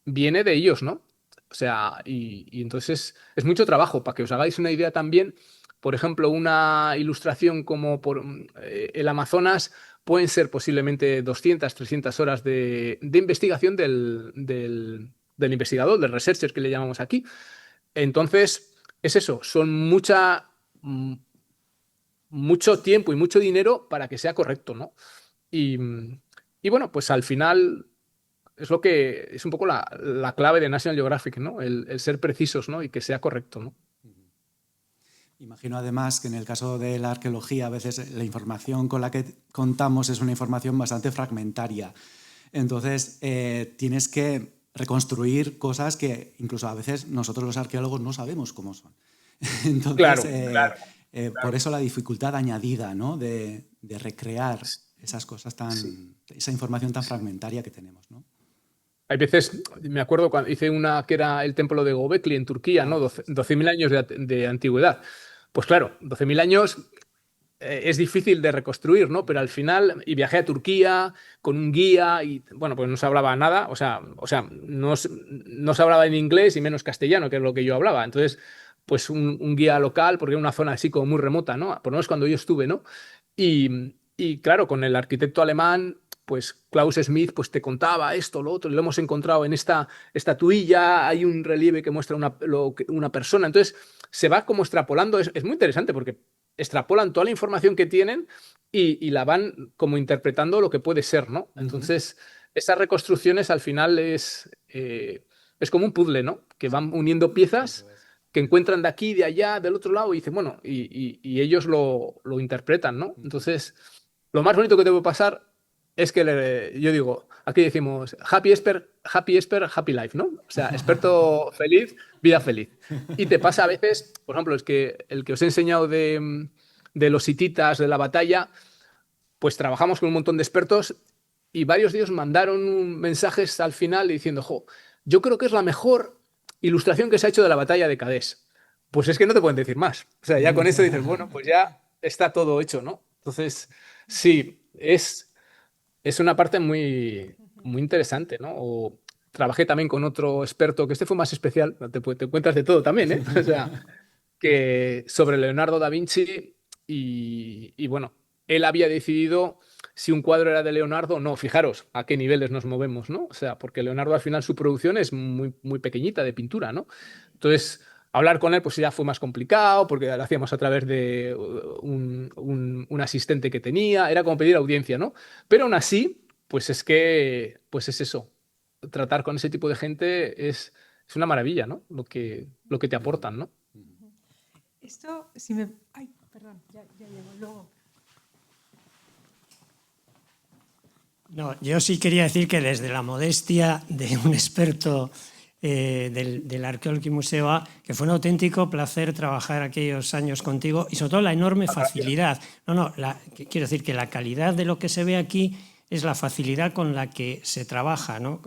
Speaker 4: viene de ellos, ¿no? O sea, y entonces es mucho trabajo. Para que os hagáis una idea también, por ejemplo, una ilustración como por el Amazonas pueden ser posiblemente 200, 300 horas de investigación del investigador, del researcher que le llamamos aquí. Entonces, es eso, son mucho tiempo y mucho dinero para que sea correcto, ¿no? Y bueno, pues al final es lo que es un poco la clave de National Geographic, ¿no? El ser precisos, ¿no? Y que sea correcto, ¿no?
Speaker 1: Imagino además que en el caso de la arqueología a veces la información con la que contamos es una información bastante fragmentaria. Entonces tienes que reconstruir cosas que incluso a veces nosotros los arqueólogos no sabemos cómo son. Entonces,
Speaker 4: Claro.
Speaker 1: Por eso la dificultad añadida, ¿no? de recrear esas cosas esa información tan fragmentaria que tenemos, ¿no?
Speaker 4: Hay veces, me acuerdo cuando hice una que era el templo de Göbekli en Turquía, ¿no? 12.000 años de antigüedad. Pues claro, 12.000 años es difícil de reconstruir, ¿no? Pero al final, y viajé a Turquía con un guía y, bueno, pues no se hablaba nada, o sea no se hablaba en inglés y menos castellano, que es lo que yo hablaba. Entonces, pues un guía local, porque era una zona así como muy remota, ¿no? Por lo menos cuando yo estuve, ¿no? Y claro, con el arquitecto alemán, pues Klaus Smith, pues te contaba esto, lo otro, y lo hemos encontrado en esta estatuilla, hay un relieve que muestra una persona. Entonces, se va como extrapolando, es muy interesante porque extrapolan toda la información que tienen y la van como interpretando lo que puede ser, ¿no? Entonces, esas reconstrucciones al final es como un puzzle, ¿no? Que van uniendo piezas que encuentran de aquí, de allá, del otro lado, y dicen, bueno, y ellos lo interpretan, ¿no? Entonces, lo más bonito que te puede pasar es que yo digo, aquí decimos, happy expert, happy life, ¿no? O sea, experto feliz, vida feliz. Y te pasa a veces, por ejemplo, es que el que os he enseñado de los hititas, de la batalla, pues trabajamos con un montón de expertos y varios de ellos mandaron mensajes al final diciendo, jo, yo creo que es la mejor ilustración que se ha hecho de la batalla de Cadés. Pues es que no te pueden decir más. O sea, ya con eso dices, bueno, pues ya está todo hecho, ¿no? Entonces, sí, es una parte muy, muy interesante, ¿no? O trabajé también con otro experto, que este fue más especial, te cuentas de todo también, ¿eh? O sea, que sobre Leonardo da Vinci y bueno, él había decidido si un cuadro era de Leonardo o no. Fijaros a qué niveles nos movemos, ¿no? O sea, porque Leonardo al final su producción es muy, muy pequeñita de pintura, ¿no? Entonces, hablar con él pues ya fue más complicado porque lo hacíamos a través de un asistente que tenía, era como pedir audiencia, ¿no? Pero aún así, pues es que, pues es eso. Tratar con ese tipo de gente es una maravilla, ¿no? Lo que te aportan, ¿no?
Speaker 2: Esto, si me... Ay, perdón, ya llego, luego.
Speaker 6: No, yo sí quería decir que desde la modestia de un experto del Arkeología Museoa, que fue un auténtico placer trabajar aquellos años contigo y sobre todo la enorme facilidad. Quiero decir que la calidad de lo que se ve aquí es la facilidad con la que se trabaja, ¿no?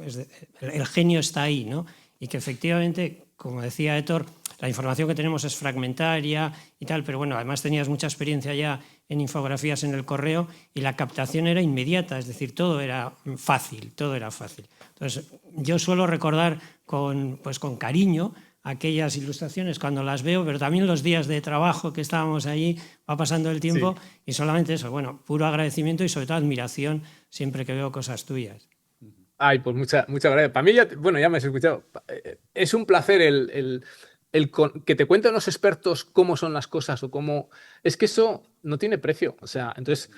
Speaker 6: El genio está ahí, ¿no? Y que efectivamente, como decía Héctor, la información que tenemos es fragmentaria y tal, pero bueno, además tenías mucha experiencia ya en infografías en el correo y la captación era inmediata, es decir, todo era fácil, todo era fácil. Entonces, yo suelo recordar con cariño aquellas ilustraciones cuando las veo, pero también los días de trabajo que estábamos allí, va pasando el tiempo y solamente eso, bueno, puro agradecimiento y sobre todo admiración siempre que veo cosas tuyas.
Speaker 4: Ay, pues muchas gracias. Para mí, bueno, ya me has escuchado. Es un placer que te cuenten los expertos cómo son las cosas o cómo... Es que eso no tiene precio. O sea, entonces,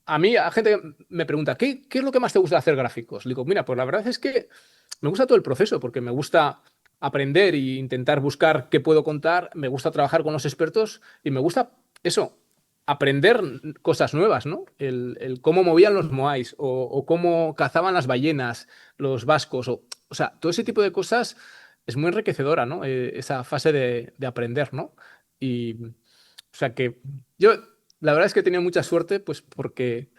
Speaker 4: a mí, a gente me pregunta, ¿qué es lo que más te gusta hacer gráficos? Le digo, mira, pues la verdad es que me gusta todo el proceso porque me gusta aprender e intentar buscar qué puedo contar, me gusta trabajar con los expertos y me gusta eso, aprender cosas nuevas, ¿no? El cómo movían los moais o cómo cazaban las ballenas, los vascos, o sea, todo ese tipo de cosas es muy enriquecedora, ¿no? Esa fase de aprender, ¿no? Y, o sea que yo, la verdad es que he tenido mucha suerte, pues porque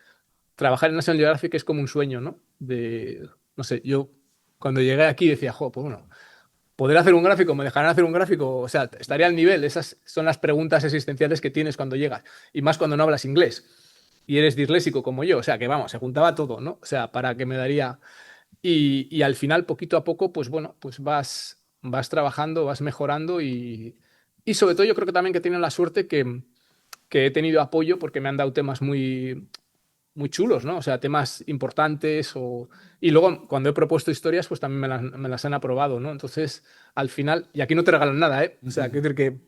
Speaker 4: trabajar en National Geographic es como un sueño, ¿no? No sé, yo cuando llegué aquí decía, jo, pues bueno, ¿poder hacer un gráfico? ¿Me dejarán hacer un gráfico? O sea, estaría al nivel. Esas son las preguntas existenciales que tienes cuando llegas. Y más cuando no hablas inglés. Y eres disléxico como yo. O sea, que vamos, se juntaba todo, ¿no? O sea, para que me daría... Y al final, poquito a poco, pues bueno, pues vas trabajando, vas mejorando y sobre todo yo creo que también que he tenido la suerte que he tenido apoyo porque me han dado temas muy chulos, ¿no? O sea, temas importantes y luego cuando he propuesto historias, pues también me las han aprobado, ¿no? Entonces, al final, y aquí no te regalan nada, ¿eh? O sea, quiero decir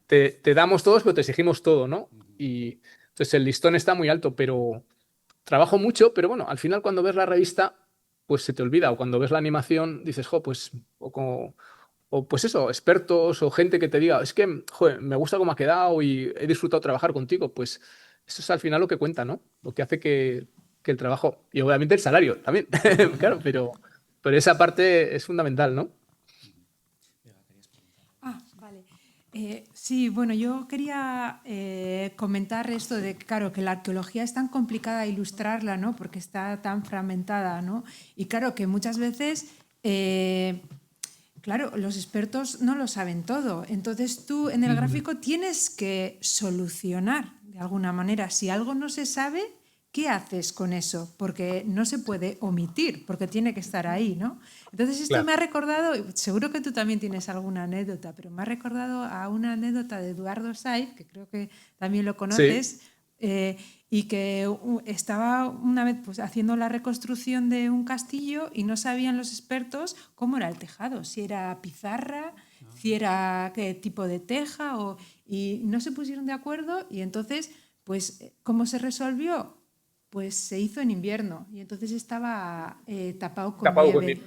Speaker 4: que te damos todos, pero te exigimos todo, ¿no? Y entonces el listón está muy alto, pero trabajo mucho, pero bueno, al final cuando ves la revista, pues se te olvida, o cuando ves la animación, dices, jo, pues, o pues eso, expertos o gente que te diga, es que, joder, me gusta cómo ha quedado y he disfrutado trabajar contigo, pues eso es al final lo que cuenta, ¿no? Lo que hace que el trabajo, y obviamente el salario también, claro, pero esa parte es fundamental, ¿no?
Speaker 2: Ah, vale. Sí, bueno, yo quería comentar esto de, claro, que la arqueología es tan complicada ilustrarla, ¿no? Porque está tan fragmentada, ¿no? Y claro, que muchas veces... Claro, los expertos no lo saben todo. Entonces tú en el gráfico tienes que solucionar de alguna manera. Si algo no se sabe, ¿qué haces con eso? Porque no se puede omitir, porque tiene que estar ahí, ¿no? Entonces esto me ha recordado, seguro que tú también tienes alguna anécdota, pero me ha recordado a una anécdota de Eduardo Saiz, que creo que también lo conoces, y que estaba una vez pues, haciendo la reconstrucción de un castillo y no sabían los expertos cómo era el tejado, si era pizarra, si era qué tipo de teja, y no se pusieron de acuerdo y entonces, pues, ¿cómo se resolvió? Pues se hizo en invierno y entonces estaba tapado con nieve.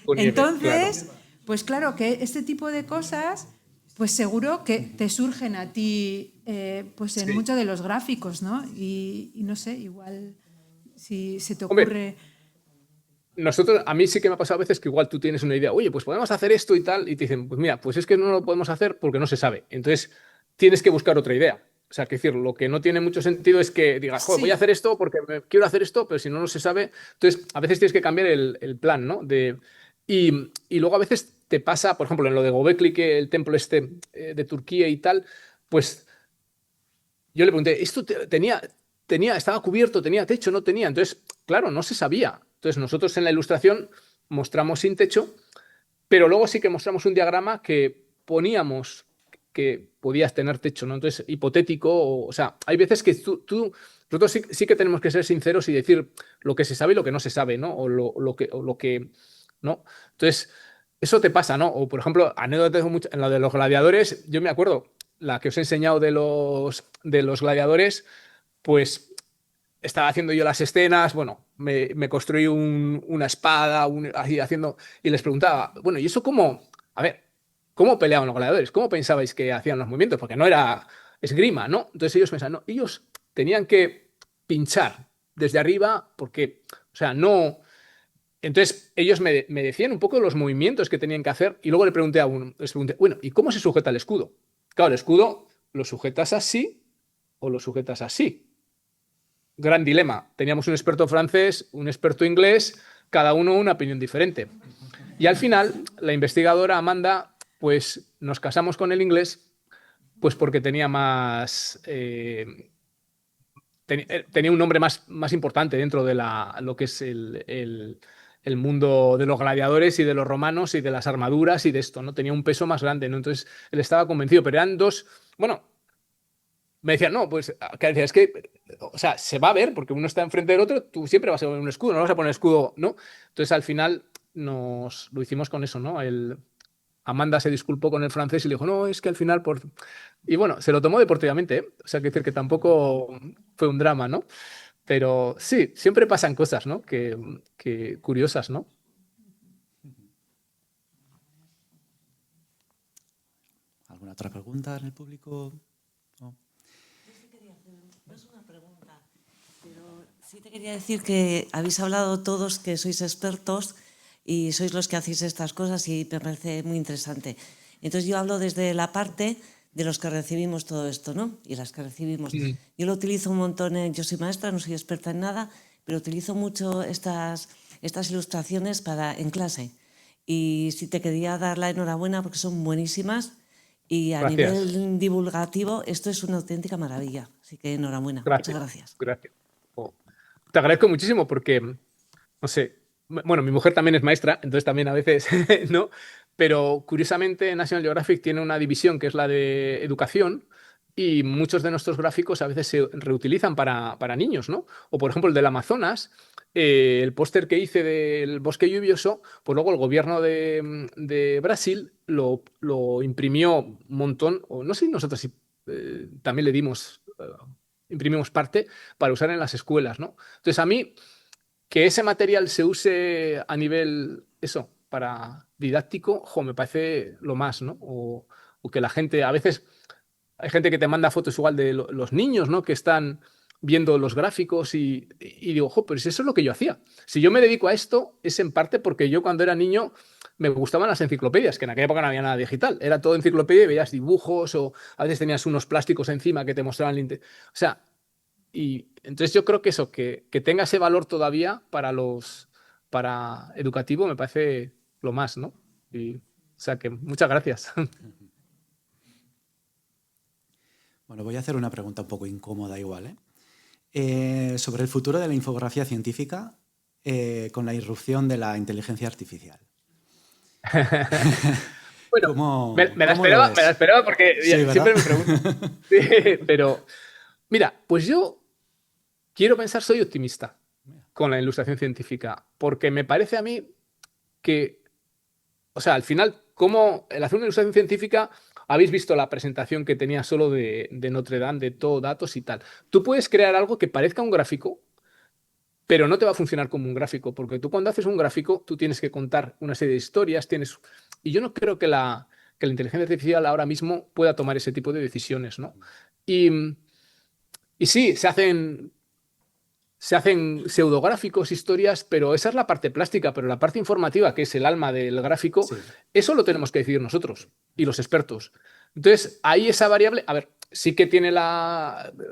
Speaker 4: Con nieve,
Speaker 2: Entonces,
Speaker 4: claro.
Speaker 2: pues claro que este tipo de cosas... Pues seguro que te surgen a ti pues en muchos de los gráficos, ¿no? Y no sé, igual si se te ocurre...
Speaker 4: Nosotros, a mí sí que me ha pasado a veces que igual tú tienes una idea, oye, pues podemos hacer esto y tal, y te dicen, pues mira, pues es que no lo podemos hacer porque no se sabe. Entonces, tienes que buscar otra idea. O sea, que decir, lo que no tiene mucho sentido es que digas, joder, voy a hacer esto porque quiero hacer esto, pero si no, no se sabe. Entonces, a veces tienes que cambiar el plan, ¿no? Y luego a veces te pasa, por ejemplo, en lo de Göbekli, que el templo este de Turquía y tal, pues yo le pregunté, ¿esto estaba cubierto, tenía techo, no tenía? Entonces, claro, no se sabía. Entonces, nosotros en la ilustración mostramos sin techo, pero luego sí que mostramos un diagrama que poníamos que podías tener techo, ¿no? Entonces, hipotético, o sea, hay veces que nosotros sí que tenemos que ser sinceros y decir lo que se sabe y lo que no se sabe, ¿no? O lo que, ¿no? Entonces, eso te pasa, ¿no? O, por ejemplo, anécdotas en lo de los gladiadores, yo me acuerdo, la que os he enseñado de los gladiadores, pues estaba haciendo yo las escenas, bueno, me construí una espada, así haciendo, y les preguntaba, bueno, ¿y eso cómo? A ver, ¿cómo peleaban los gladiadores? ¿Cómo pensabais que hacían los movimientos? Porque no era esgrima, ¿no? Entonces ellos pensaban, no, ellos tenían que pinchar desde arriba porque, o sea, no... Entonces ellos me decían un poco los movimientos que tenían que hacer y luego le pregunté a uno, les pregunté, bueno, ¿y cómo se sujeta el escudo? Claro, el escudo lo sujetas así o lo sujetas así. Gran dilema. Teníamos un experto francés, un experto inglés, cada uno una opinión diferente. Y al final, la investigadora Amanda, pues nos casamos con el inglés, pues porque tenía más... tenía un nombre más importante dentro de lo que es el mundo de los gladiadores y de los romanos y de las armaduras y de esto, ¿no? Tenía un peso más grande, ¿no? Entonces él estaba convencido, pero eran dos... Bueno, me decían, no, pues, que decía, es que, o sea, se va a ver, porque uno está enfrente del otro, tú siempre vas a poner un escudo, no vas a poner escudo, ¿no? Entonces, al final, lo hicimos con eso, ¿no? Amanda se disculpó con el francés y le dijo, no, es que al final, por... Y bueno, se lo tomó deportivamente, ¿eh? O sea, que decir que tampoco fue un drama, ¿no? Pero sí, siempre pasan cosas, ¿no? Que curiosas, ¿no?
Speaker 1: ¿Alguna otra pregunta en el público? No.
Speaker 7: No es una pregunta, pero sí te quería decir que habéis hablado todos que sois expertos y sois los que hacéis estas cosas y me parece muy interesante. Entonces yo hablo desde la parte de los que recibimos todo esto, ¿no? Y las que recibimos. Yo lo utilizo un montón, yo soy maestra, no soy experta en nada, pero utilizo mucho estas ilustraciones en clase. Y sí te quería dar la enhorabuena porque son buenísimas. Y a
Speaker 4: Gracias.
Speaker 7: nivel divulgativo, esto es una auténtica maravilla. Así que enhorabuena.
Speaker 4: Gracias.
Speaker 7: Muchas gracias.
Speaker 4: Gracias. Oh, te agradezco muchísimo porque, no sé, bueno, mi mujer también es maestra, entonces también a veces, ¿no? Pero curiosamente National Geographic tiene una división que es la de educación y muchos de nuestros gráficos a veces se reutilizan para niños, ¿no? O por ejemplo el del Amazonas, el póster que hice del bosque lluvioso, pues luego el gobierno de Brasil lo imprimió un montón, o no sé si nosotros también le dimos, imprimimos parte para usar en las escuelas, ¿no? Entonces a mí que ese material se use a nivel, eso, para didáctico, me parece lo más, ¿no? O que la gente, a veces hay gente que te manda fotos igual de los niños, ¿no? Que están viendo los gráficos y digo, pero si eso es lo que yo hacía. Si yo me dedico a esto, es en parte porque yo cuando era niño me gustaban las enciclopedias, que en aquella época no había nada digital. Era todo enciclopedia y veías dibujos o a veces tenías unos plásticos encima que te mostraban o sea, y entonces yo creo que eso, que tenga ese valor todavía para educativo me parece lo más, ¿no? O sea que muchas gracias.
Speaker 1: Bueno, voy a hacer una pregunta un poco incómoda igual, sobre el futuro de la infografía científica con la irrupción de la inteligencia artificial.
Speaker 4: Bueno, me la esperaba porque
Speaker 1: sí,
Speaker 4: siempre me pregunto. Sí, pero mira, pues yo quiero pensar, soy optimista con la ilustración científica, porque me parece a mí que, o sea, al final, como el hacer una ilustración científica, habéis visto la presentación que tenía solo de Notre Dame, de todo datos y tal. Tú puedes crear algo que parezca un gráfico, pero no te va a funcionar como un gráfico, porque tú cuando haces un gráfico, tú tienes que contar una serie de historias, y yo no creo que la inteligencia artificial ahora mismo pueda tomar ese tipo de decisiones, ¿no? Y sí, se hacen pseudográficos, historias, pero esa es la parte plástica, pero la parte informativa, que es el alma del gráfico, sí, eso lo tenemos que decidir nosotros y los expertos. Entonces, ahí esa variable, a ver, sí que tiene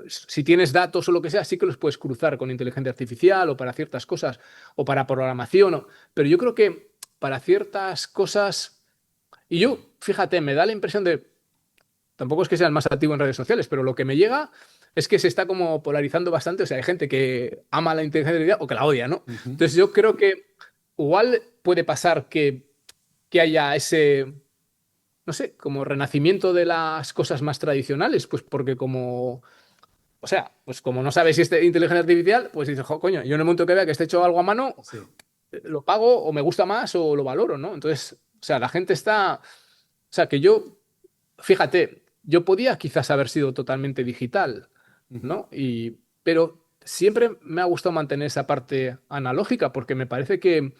Speaker 4: si tienes datos o lo que sea, sí que los puedes cruzar con inteligencia artificial o para ciertas cosas o para programación, pero yo creo que para ciertas cosas, y yo, fíjate, me da la impresión de, tampoco es que sea el más activo en redes sociales, pero lo que me llega es que se está como polarizando bastante. O sea, hay gente que ama la inteligencia artificial o que la odia, ¿no? Entonces yo creo que igual puede pasar que haya ese, no sé, como renacimiento de las cosas más tradicionales, pues porque como, o sea, pues como no sabes si es inteligencia artificial, pues dices, jo, coño, yo en el momento que vea que esté hecho algo a mano,
Speaker 1: Sí.
Speaker 4: lo pago o me gusta más o lo valoro, ¿no? Entonces, o sea, la gente está, o sea, que yo, fíjate, yo podía quizás haber sido totalmente digital, ¿no? Pero siempre me ha gustado mantener esa parte analógica porque me parece que,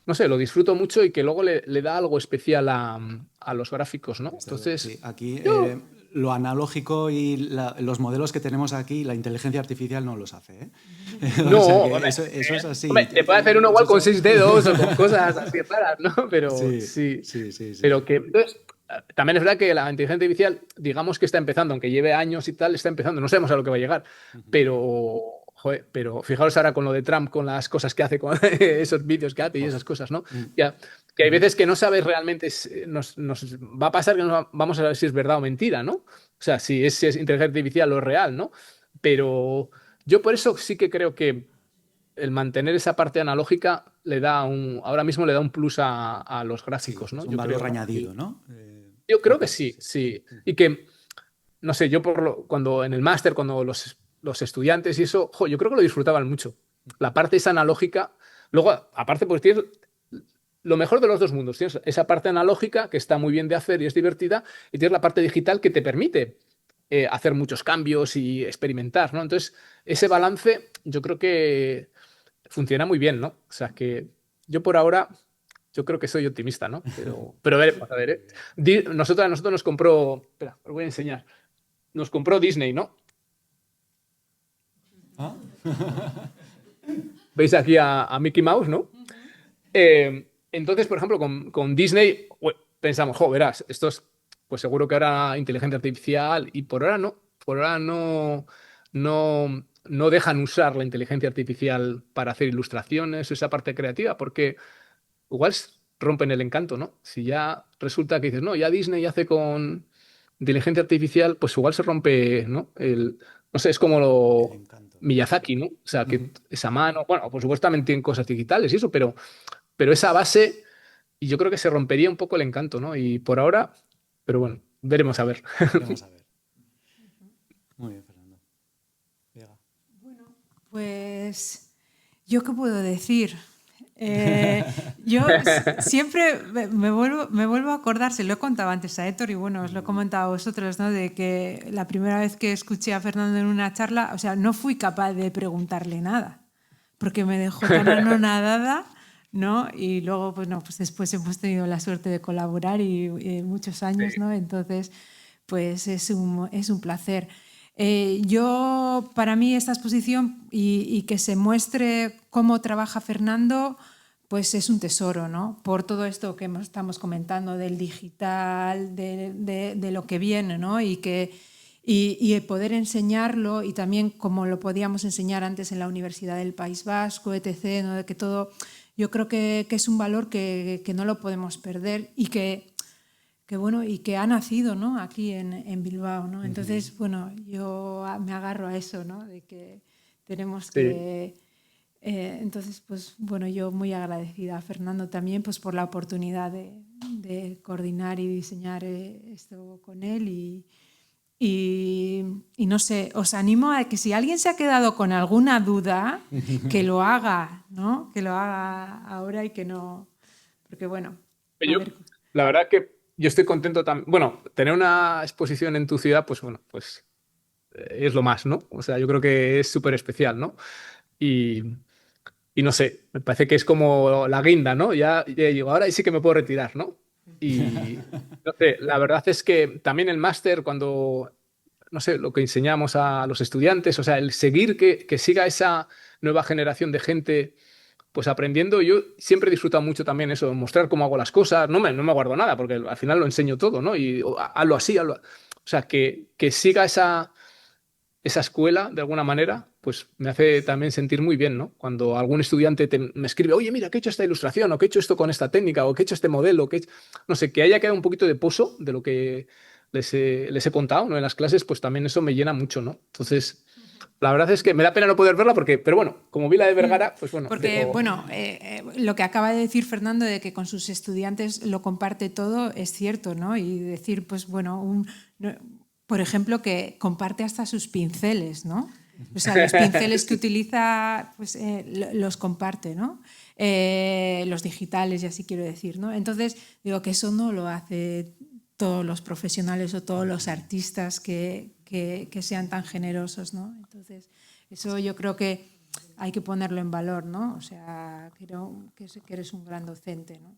Speaker 4: no sé, lo disfruto mucho y que luego le da algo especial a los gráficos, ¿no? Entonces,
Speaker 1: Sí, aquí
Speaker 4: yo,
Speaker 1: lo analógico y los modelos que tenemos aquí, la inteligencia artificial no los hace, ¿eh?
Speaker 4: no,
Speaker 1: O sea que
Speaker 4: hombre,
Speaker 1: eso es así.
Speaker 4: hombre, te puede hacer uno igual con 6 dedos o con cosas así raras, ¿no? Pero
Speaker 1: Sí,
Speaker 4: sí,
Speaker 1: sí, sí, sí.
Speaker 4: pero que, entonces, también es verdad que la inteligencia artificial, digamos que está empezando, aunque lleve años y tal, está empezando, no sabemos a lo que va a llegar, pero, joder, pero fijaros ahora con lo de Trump, con las cosas que hace, con esos vídeos que hace y esas cosas, ¿no? Ya, que hay veces que no sabes realmente, nos va a pasar que vamos a ver si es verdad o mentira, ¿no? O sea, si es inteligencia artificial o es real, ¿no? Pero yo por eso sí que creo que el mantener esa parte analógica ahora mismo le da un plus a los
Speaker 1: Sí,
Speaker 4: gráficos, ¿no?
Speaker 1: es un
Speaker 4: Yo creo,
Speaker 1: valor
Speaker 4: ¿no?
Speaker 1: añadido, ¿no?
Speaker 4: Yo creo que sí, sí. Y que, no sé, yo cuando en el máster, cuando los estudiantes y eso, jo, yo creo que lo disfrutaban mucho. La parte esa analógica. Luego, aparte, pues tienes lo mejor de los dos mundos. Tienes esa parte analógica que está muy bien de hacer y es divertida, y tienes la parte digital que te permite hacer muchos cambios y experimentar, ¿no? Entonces, ese balance yo creo que funciona muy bien, ¿no? O sea que yo por ahora, yo creo que soy optimista, ¿no? Pero veremos, a ver, ¿eh? A nosotros nos compró, espera, os voy a enseñar, nos compró Disney, ¿no?
Speaker 1: ¿Ah?
Speaker 4: Veis aquí a Mickey Mouse, ¿no? Entonces, por ejemplo, con Disney pensamos, jo, verás, pues seguro que ahora inteligencia artificial y por ahora no dejan usar la inteligencia artificial para hacer ilustraciones, esa parte creativa, porque igual rompen el encanto, ¿no? Si ya resulta que dices, no, ya Disney hace con inteligencia artificial, pues igual se rompe, ¿no? No sé, es como
Speaker 1: El
Speaker 4: lo
Speaker 1: encanto.
Speaker 4: Miyazaki, ¿no? O sea, que esa mano, bueno, por supuesto también tienen cosas digitales y eso, pero esa base, y yo creo que se rompería un poco el encanto, ¿no? Y por ahora, pero bueno, veremos a ver.
Speaker 1: Veremos a ver. Muy bien, Fernando. Vega.
Speaker 2: Pues, ¿yo qué puedo decir? Yo siempre me vuelvo a acordar, se lo he contado antes a Héctor y bueno, os lo he comentado a vosotros, ¿no? De que la primera vez que escuché a Fernando en una charla, o sea, no fui capaz de preguntarle nada, porque me dejó tan anonadada, ¿no? Y luego, pues no, pues después hemos tenido la suerte de colaborar y muchos años, ¿no? Entonces, pues es un placer. Para mí esta exposición y que se muestre cómo trabaja Fernando, pues es un tesoro, ¿no? Por todo esto que estamos comentando del digital, de lo que viene, ¿no? Y el poder enseñarlo y también como lo podíamos enseñar antes en la Universidad del País Vasco, etc., ¿no? De que todo, yo creo que es un valor que no lo podemos perder y que bueno, y que ha nacido, ¿no? Aquí en Bilbao, ¿no? Entonces, bueno, yo me agarro a eso, ¿no? De que tenemos que... entonces, pues bueno, yo muy agradecida a Fernando también pues, por la oportunidad de coordinar y diseñar esto con él y no sé, os animo a que si alguien se ha quedado con alguna duda, que lo haga, ¿no? Que lo haga ahora y que no... Porque bueno...
Speaker 4: La verdad que yo estoy contento también. Bueno, tener una exposición en tu ciudad, pues bueno, pues es lo más, ¿no? O sea, yo creo que es súper especial, ¿no? Y, y no sé, me parece que es como la guinda, ¿no? Ya digo, ahora sí que me puedo retirar, ¿no? Y no sé, la verdad es que también el máster, cuando, no sé, lo que enseñamos a los estudiantes, o sea, el seguir que siga esa nueva generación de gente pues aprendiendo, yo siempre he disfrutado mucho también eso, mostrar cómo hago las cosas, no me guardo nada, porque al final lo enseño todo, ¿no? Y hazlo así, hazlo. O sea, que siga esa escuela de alguna manera, pues me hace también sentir muy bien, ¿no? Cuando algún estudiante me escribe, oye, mira, que he hecho esta ilustración, o que he hecho esto con esta técnica, o que he hecho este modelo, no sé, que haya quedado un poquito de pozo de lo que les he contado, ¿no? En las clases, pues también eso me llena mucho, ¿no? Entonces, la verdad es que me da pena no poder verla pero bueno, como vi la de Vergara, pues bueno.
Speaker 2: Porque, bueno, lo que acaba de decir Fernando de que con sus estudiantes lo comparte todo es cierto, ¿no? Y decir, pues bueno, por ejemplo, que comparte hasta sus pinceles, ¿no? O sea, los pinceles que utiliza, pues los comparte, ¿no? Los digitales, ya sí quiero decir, ¿no? Entonces, digo que eso no lo hace todos los profesionales o todos los artistas que sean tan generosos, ¿no? Entonces, eso yo creo que hay que ponerlo en valor, ¿no? O sea, creo que eres un gran docente, ¿no?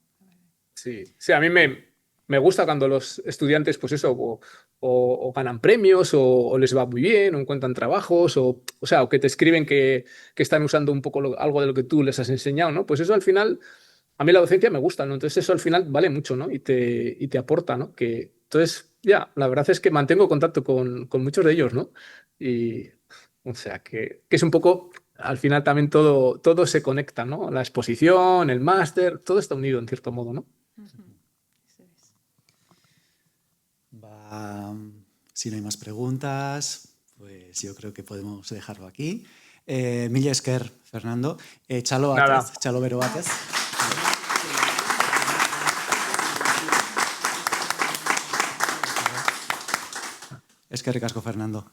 Speaker 4: Sí, sí, a mí me gusta cuando los estudiantes, pues eso, o ganan premios, o les va muy bien, o encuentran trabajos, o sea, o que te escriben que están usando un poco algo de lo que tú les has enseñado, ¿no? Pues eso al final, a mí la docencia me gusta, ¿no? Entonces eso al final vale mucho, ¿no? Y te aporta, ¿no? Entonces, ya, la verdad es que mantengo contacto con muchos de ellos, ¿no? Y, o sea, que es un poco, al final también todo se conecta, ¿no? La exposición, el máster, todo está unido en cierto modo, ¿no?
Speaker 1: Si no hay más preguntas, pues yo creo que podemos dejarlo aquí. Mila esker, Fernando. Txalo batez, txalo bero batez. Eskerrik asko, Fernando.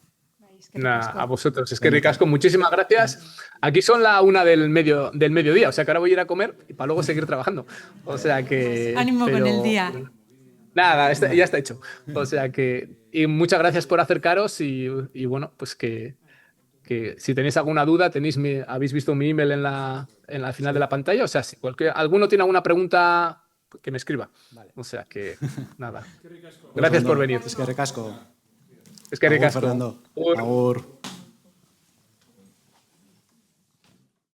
Speaker 4: A vosotros, es que ricasco, muchísimas gracias. Aquí son la 1 del mediodía, o sea que ahora voy a ir a comer y para luego seguir trabajando. O sea que...
Speaker 2: Ánimo con el día.
Speaker 4: Nada, ya está hecho. O sea que... Y muchas gracias por acercaros y bueno, pues que si tenéis alguna duda, habéis visto mi email en la final de la pantalla. O sea, si alguno tiene alguna pregunta, que me escriba. Vale. O sea que, nada. Gracias por venir.
Speaker 1: Eskerrik asko.
Speaker 4: Eskerrik asko.
Speaker 1: Fernando. Agur.